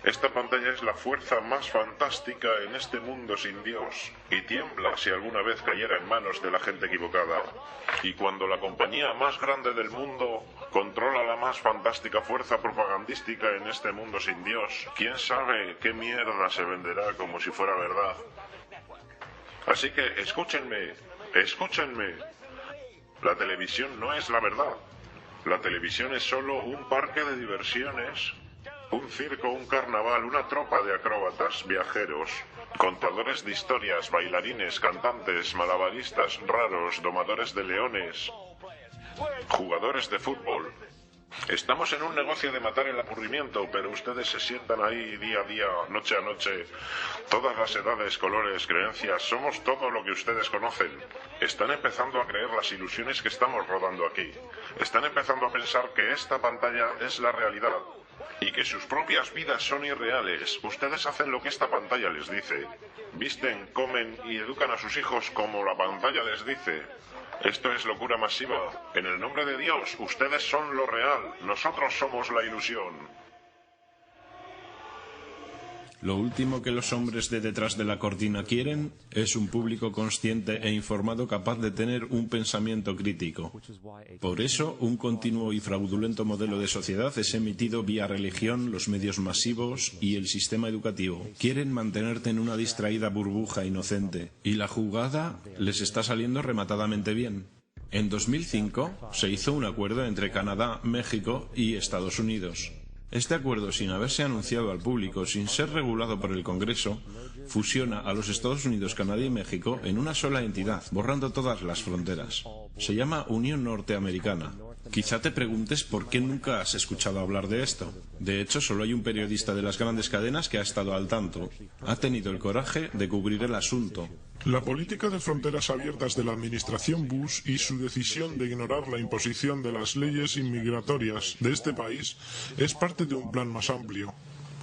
[SPEAKER 4] Esta pantalla es la fuerza más fantástica en este mundo sin Dios y tiembla si alguna vez cayera en manos de la gente equivocada. Y cuando la compañía más grande del mundo controla la más fantástica fuerza propagandística en este mundo sin Dios, ¿quién sabe qué mierda se venderá como si fuera verdad? Así que escúchenme. La televisión no es la verdad. La televisión es solo un parque de diversiones, un circo, un carnaval, una tropa de acróbatas, viajeros, contadores de historias, bailarines, cantantes, malabaristas raros, domadores de leones, jugadores de fútbol. Estamos en un negocio de matar el aburrimiento, pero ustedes se sientan ahí día a día, noche a noche. Todas las edades, colores, creencias, somos todo lo que ustedes conocen. Están empezando a creer las ilusiones que estamos rodando aquí. Están empezando a pensar que esta pantalla es la realidad y que sus propias vidas son irreales. Ustedes hacen lo que esta pantalla les dice. Visten, comen y educan a sus hijos como la pantalla les dice. Esto es locura masiva. En el nombre de Dios, ustedes son lo real. Nosotros somos la ilusión.
[SPEAKER 1] Lo último que los hombres de detrás de la cortina quieren es un público consciente e informado capaz de tener un pensamiento crítico. Por eso, un continuo y fraudulento modelo de sociedad es emitido vía religión, los medios masivos y el sistema educativo. Quieren mantenerte en una distraída burbuja inocente, y la jugada les está saliendo rematadamente bien. En 2005 se hizo un acuerdo entre Canadá, México y Estados Unidos. Este acuerdo, sin haberse anunciado al público, sin ser regulado por el Congreso, fusiona a los Estados Unidos, Canadá y México en una sola entidad, borrando todas las fronteras. Se llama Unión Norteamericana. Quizá te preguntes por qué nunca has escuchado hablar de esto. De hecho, solo hay un periodista de las grandes cadenas que ha estado al tanto. Ha tenido el coraje de cubrir el asunto.
[SPEAKER 2] La política de fronteras abiertas de la administración Bush y su decisión de ignorar la imposición de las leyes inmigratorias de este país es parte de un plan más amplio.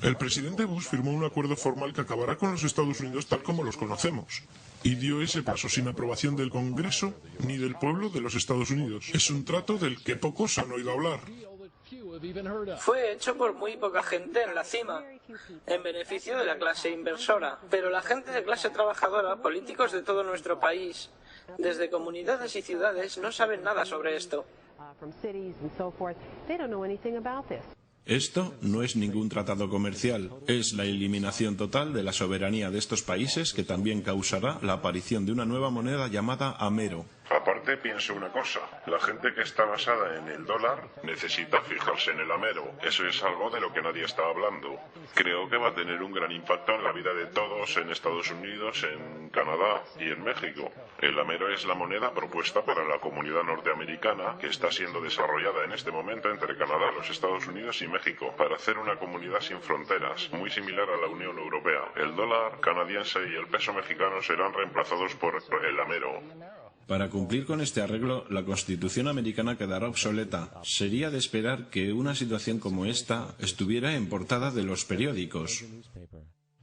[SPEAKER 2] El presidente Bush firmó un acuerdo formal que acabará con los Estados Unidos tal como los conocemos. Y dio ese paso sin aprobación del Congreso ni del pueblo de los Estados Unidos. Es un trato del que pocos han oído hablar.
[SPEAKER 5] Fue hecho por muy poca gente en la cima, en beneficio de la clase inversora. Pero la gente de clase trabajadora, políticos de todo nuestro país, desde comunidades y ciudades, no saben nada sobre esto.
[SPEAKER 1] Esto no es ningún tratado comercial, es la eliminación total de la soberanía de estos países que también causará la aparición de una nueva moneda llamada Amero.
[SPEAKER 4] Aparte, pienso una cosa. La gente que está basada en el dólar necesita fijarse en el Amero. Eso es algo de lo que nadie está hablando. Creo que va a tener un gran impacto en la vida de todos en Estados Unidos, en Canadá y en México. El Amero es la moneda propuesta para la comunidad norteamericana que está siendo desarrollada en este momento entre Canadá, los Estados Unidos y México para hacer una comunidad sin fronteras, muy similar a la Unión Europea. El dólar canadiense y el peso mexicano serán reemplazados por el Amero.
[SPEAKER 1] Para cumplir con este arreglo, la Constitución americana quedará obsoleta. Sería de esperar que una situación como esta estuviera en portada de los periódicos.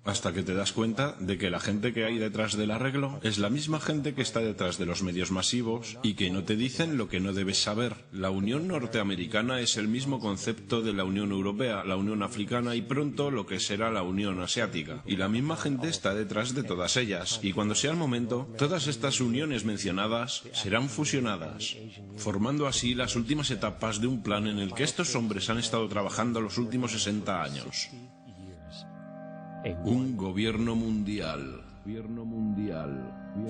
[SPEAKER 1] Hasta que te das cuenta de que la gente que hay detrás del arreglo es la misma gente que está detrás de los medios masivos y que no te dicen lo que no debes saber. La Unión Norteamericana es el mismo concepto de la Unión Europea, la Unión Africana y pronto lo que será la Unión Asiática. Y la misma gente está detrás de todas ellas. Y cuando sea el momento, todas estas uniones mencionadas serán fusionadas, formando así las últimas etapas de un plan en el que estos hombres han estado trabajando los últimos 60 años. Un gobierno mundial.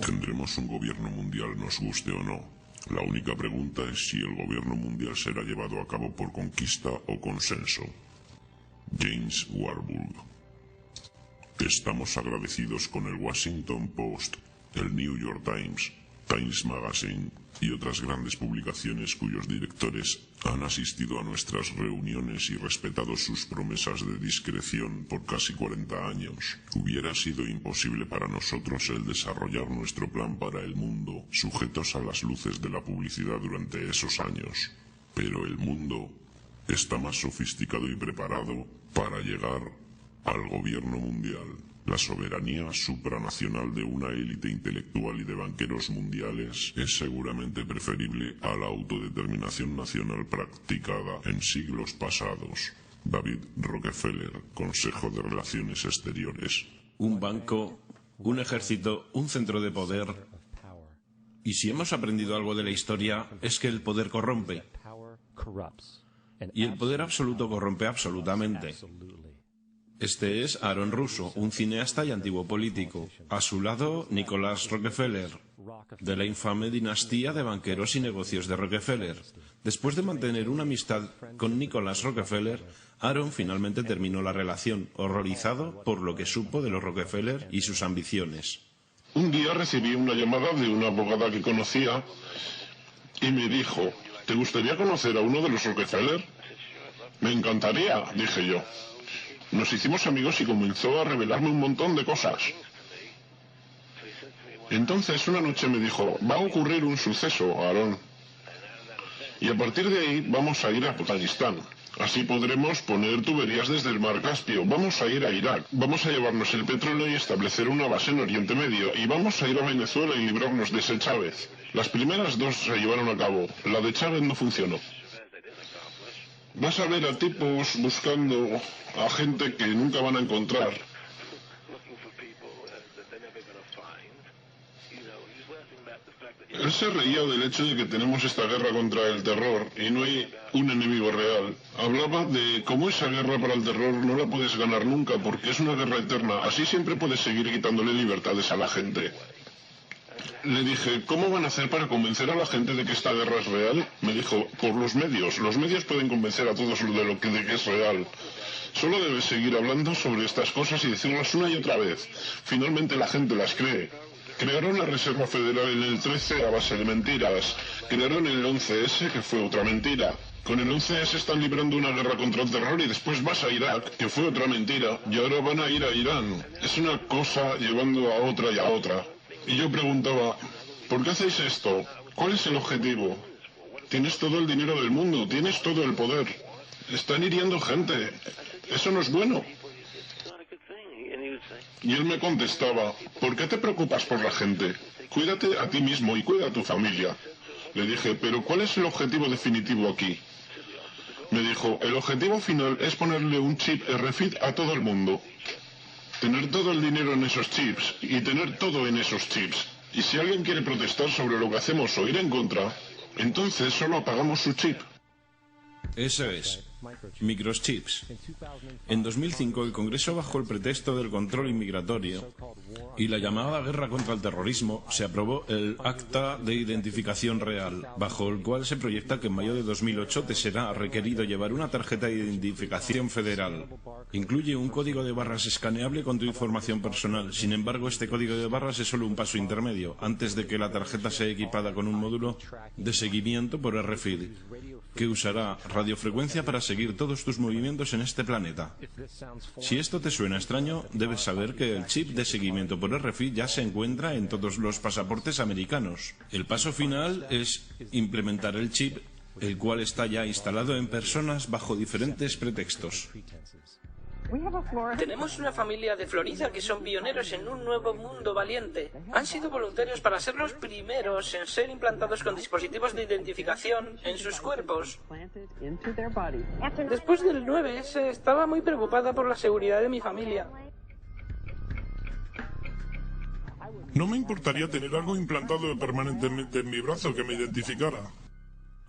[SPEAKER 2] Tendremos un gobierno mundial, nos guste o no. La única pregunta es si el gobierno mundial será llevado a cabo por conquista o consenso. James Warburg. Estamos agradecidos con el Washington Post, el New York Times, Times Magazine y otras grandes publicaciones cuyos directores han asistido a nuestras reuniones y respetado sus promesas de discreción por casi 40 años. Hubiera sido imposible para nosotros el desarrollar nuestro plan para el mundo, sujetos a las luces de la publicidad durante esos años. Pero el mundo está más sofisticado y preparado para llegar al gobierno mundial. La soberanía supranacional de una élite intelectual y de banqueros mundiales es seguramente preferible a la autodeterminación nacional practicada en siglos pasados.
[SPEAKER 3] David Rockefeller, Consejo de Relaciones Exteriores.
[SPEAKER 1] Un banco, un ejército, un centro de poder. Y si hemos aprendido algo de la historia, es que el poder corrompe. Y el poder absoluto corrompe absolutamente. Este es Aaron Russo, un cineasta y antiguo político. A su lado, Nicholas Rockefeller, de la infame dinastía de banqueros y negocios de Rockefeller. Después de mantener una amistad con Nicholas Rockefeller, Aaron finalmente terminó la relación, horrorizado por lo que supo de los Rockefeller y sus ambiciones.
[SPEAKER 3] Un día recibí una llamada de una abogada que conocía y me dijo: ¿te gustaría conocer a uno de los Rockefeller? Me encantaría, dije yo. Nos hicimos amigos y comenzó a revelarme un montón de cosas. Entonces una noche me dijo: va a ocurrir un suceso, Aaron. Y a partir de ahí vamos a ir a Afganistán. Así podremos poner tuberías desde el mar Caspio. Vamos a ir a Irak. Vamos a llevarnos el petróleo y establecer una base en Oriente Medio. Y vamos a ir a Venezuela y librarnos de ese Chávez. Las primeras dos se llevaron a cabo. La de Chávez no funcionó. Vas a ver a tipos buscando a gente que nunca van a encontrar. Él se reía del hecho de que tenemos esta guerra contra el terror y no hay un enemigo real. Hablaba de cómo esa guerra para el terror no la puedes ganar nunca porque es una guerra eterna. Así siempre puedes seguir quitándole libertades a la gente. Le dije: ¿cómo van a hacer para convencer a la gente de que esta guerra es real? Me dijo: por los medios. Los medios pueden convencer a todos de que es real. Solo debes seguir hablando sobre estas cosas y decirlas una y otra vez. Finalmente la gente las cree. Crearon la Reserva Federal en el 13 a base de mentiras. Crearon el 11S, que fue otra mentira. Con el 11S están librando una guerra contra el terror y después vas a Irak, que fue otra mentira. Y ahora van a ir a Irán. Es una cosa llevando a otra y a otra. Y yo preguntaba: ¿por qué hacéis esto? ¿Cuál es el objetivo? Tienes todo el dinero del mundo, tienes todo el poder. Están hiriendo gente. Eso no es bueno. Y él me contestaba: ¿por qué te preocupas por la gente? Cuídate a ti mismo y cuida a tu familia. Le dije: ¿pero cuál es el objetivo definitivo aquí? Me dijo: el objetivo final es ponerle un chip RFID a todo el mundo. Tener todo el dinero en esos chips y tener todo en esos chips. Y si alguien quiere protestar sobre lo que hacemos o ir en contra, entonces solo apagamos su chip.
[SPEAKER 1] Eso es, microchips. En 2005 el Congreso, bajo el pretexto del control inmigratorio y la llamada guerra contra el terrorismo, se aprobó el Acta de Identificación Real, bajo el cual se proyecta que en mayo de 2008 te será requerido llevar una tarjeta de identificación federal. Incluye un código de barras escaneable con tu información personal. Sin embargo, este código de barras es solo un paso intermedio, antes de que la tarjeta sea equipada con un módulo de seguimiento por RFID, que usará radiofrecuencia para seguir todos tus movimientos en este planeta. Si esto te suena extraño, debes saber que el chip de seguimiento por RFID ya se encuentra en todos los pasaportes americanos. El paso final es implementar el chip, el cual está ya instalado en personas bajo diferentes pretextos.
[SPEAKER 5] Tenemos una familia de Florida que son pioneros en un nuevo mundo valiente. Han sido voluntarios para ser los primeros en ser implantados con dispositivos de identificación en sus cuerpos. Después del 9S estaba muy preocupada por la seguridad de mi familia.
[SPEAKER 2] No me importaría tener algo implantado permanentemente en mi brazo que me identificara.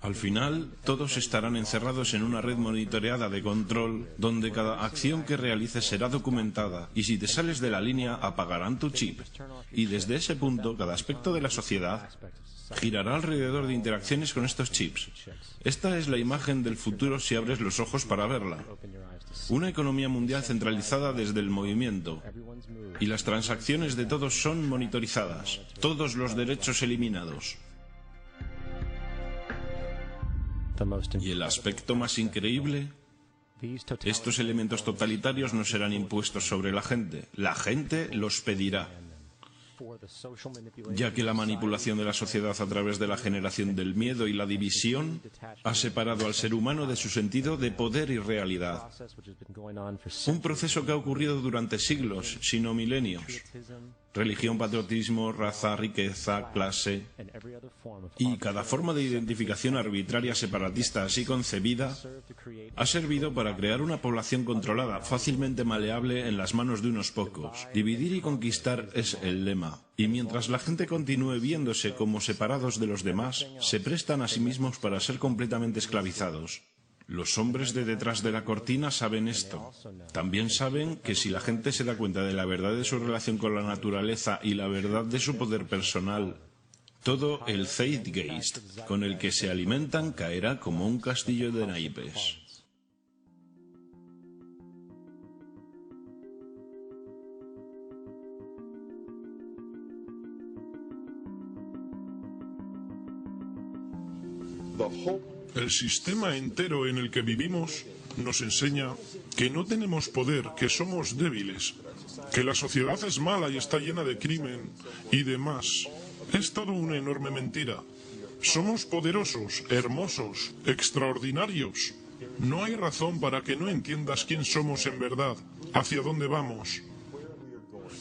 [SPEAKER 1] Al final, todos estarán encerrados en una red monitoreada de control, donde cada acción que realices será documentada, y si te sales de la línea, apagarán tu chip. Y desde ese punto, cada aspecto de la sociedad girará alrededor de interacciones con estos chips. Esta es la imagen del futuro si abres los ojos para verla. Una economía mundial centralizada desde el movimiento. Y las transacciones de todos son monitorizadas. Todos los derechos eliminados. Y el aspecto más increíble: estos elementos totalitarios no serán impuestos sobre la gente los pedirá. ya que la manipulación de la sociedad a través de la generación del miedo y la división ha separado al ser humano de su sentido de poder y realidad. Un proceso que ha ocurrido durante siglos, si no milenios. Religión, patriotismo, raza, riqueza, clase y cada forma de identificación arbitraria separatista así concebida ha servido para crear una población controlada, fácilmente maleable en las manos de unos pocos. Dividir y conquistar es el lema. Y mientras la gente continúe viéndose como separados de los demás, se prestan a sí mismos para ser completamente esclavizados. Los hombres de detrás de la cortina saben esto. También saben que si la gente se da cuenta de la verdad de su relación con la naturaleza y la verdad de su poder personal, todo el Zeitgeist con el que se alimentan caerá como un castillo de naipes.
[SPEAKER 2] El sistema entero en el que vivimos nos enseña que no tenemos poder, que somos débiles, que la sociedad es mala y está llena de crimen y demás. Es todo una enorme mentira. Somos poderosos, hermosos, extraordinarios. No hay razón para que no entiendas quién somos en verdad, hacia dónde vamos.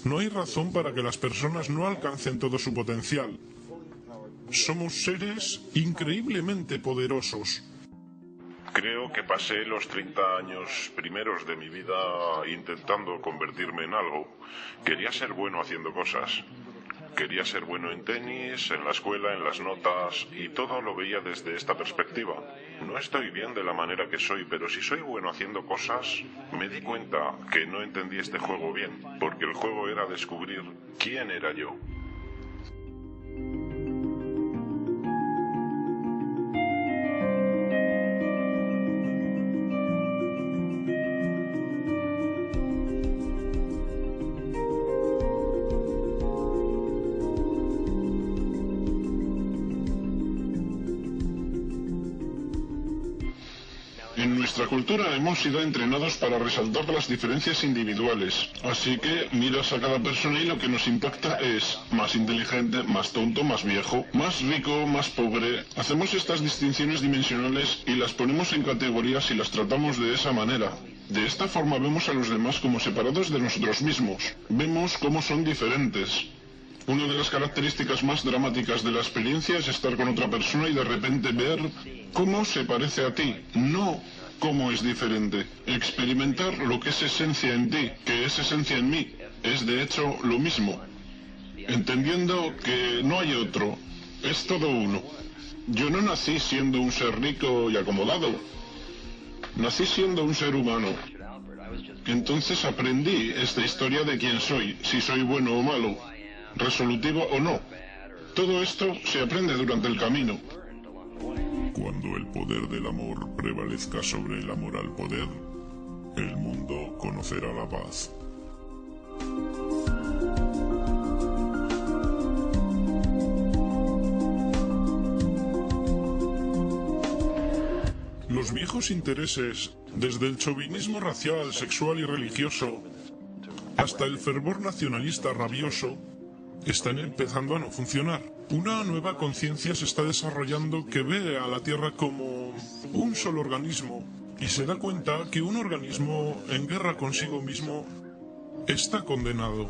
[SPEAKER 2] No hay razón para que las personas no alcancen todo su potencial. Somos seres increíblemente poderosos.
[SPEAKER 4] Creo que pasé los 30 años primeros de mi vida intentando convertirme en algo. Quería ser bueno haciendo cosas. Quería ser bueno en tenis, en la escuela, en las notas, y todo lo veía desde esta perspectiva. No estoy bien de la manera que soy, pero si soy bueno haciendo cosas, me di cuenta que no entendí este juego bien, porque el juego era descubrir quién era yo.
[SPEAKER 3] En nuestra cultura hemos sido entrenados para resaltar las diferencias individuales, así que miras a cada persona y lo que nos impacta es más inteligente, más tonto, más viejo, más rico, más pobre. Hacemos estas distinciones dimensionales y las ponemos en categorías y las tratamos de esa manera. De esta forma vemos a los demás como separados de nosotros mismos. Vemos cómo son diferentes. Una de las características más dramáticas de la experiencia es estar con otra persona y de repente ver cómo se parece a ti, no cómo es diferente. Experimentar lo que es esencia en ti, que es esencia en mí, es de hecho lo mismo. Entendiendo que no hay otro, es todo uno. Yo no nací siendo un ser rico y acomodado. Nací siendo un ser humano. Entonces aprendí esta historia de quién soy, si soy bueno o malo, resolutivo o no. Todo esto se aprende durante el camino.
[SPEAKER 2] Cuando el poder del amor prevalezca sobre el amor al poder, el mundo conocerá la paz. Los viejos intereses, desde el chauvinismo racial, sexual y religioso, hasta el fervor nacionalista rabioso, están empezando a no funcionar. Una nueva conciencia se está desarrollando que ve a la Tierra como un solo organismo y se da cuenta que un organismo en guerra consigo mismo está condenado.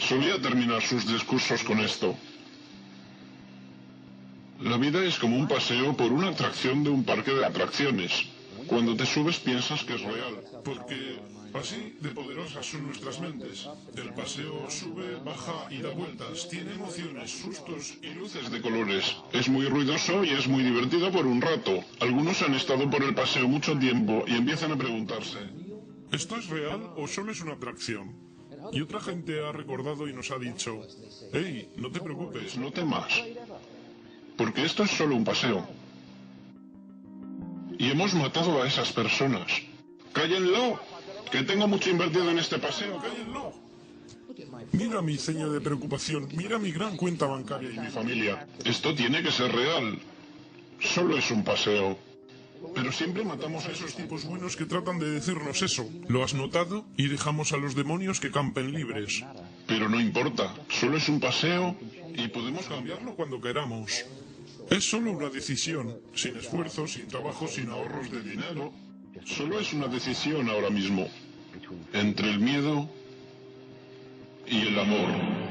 [SPEAKER 3] Solía terminar sus discursos con esto. La vida es como un paseo por una atracción de un parque de atracciones. Cuando te subes piensas que es real, porque así de poderosas son nuestras mentes. El paseo sube, baja y da vueltas, tiene emociones, sustos y luces de colores. Es muy ruidoso y es muy divertido por un rato. Algunos han estado por el paseo mucho tiempo y empiezan a preguntarse:
[SPEAKER 2] ¿Esto es real o solo es una atracción? Y otra gente ha recordado y nos ha dicho, hey, no te preocupes,
[SPEAKER 3] no temas, porque esto es solo un paseo. Y hemos matado a esas personas. ¡Cállenlo! Que tengo mucho invertido en este paseo, cállenlo.
[SPEAKER 2] Mira mi ceño de preocupación, mira mi gran cuenta bancaria y mi familia.
[SPEAKER 3] Esto tiene que ser real. Solo es un paseo.
[SPEAKER 2] Pero siempre matamos a esos tipos buenos que tratan de decirnos eso. ¿Lo has notado? Y dejamos a los demonios que campen libres.
[SPEAKER 3] Pero no importa, solo es un paseo
[SPEAKER 2] y podemos cambiarlo cuando queramos. Es solo una decisión, sin esfuerzo, sin trabajo, sin ahorros de dinero.
[SPEAKER 3] Solo es una decisión ahora mismo, entre el miedo y el amor.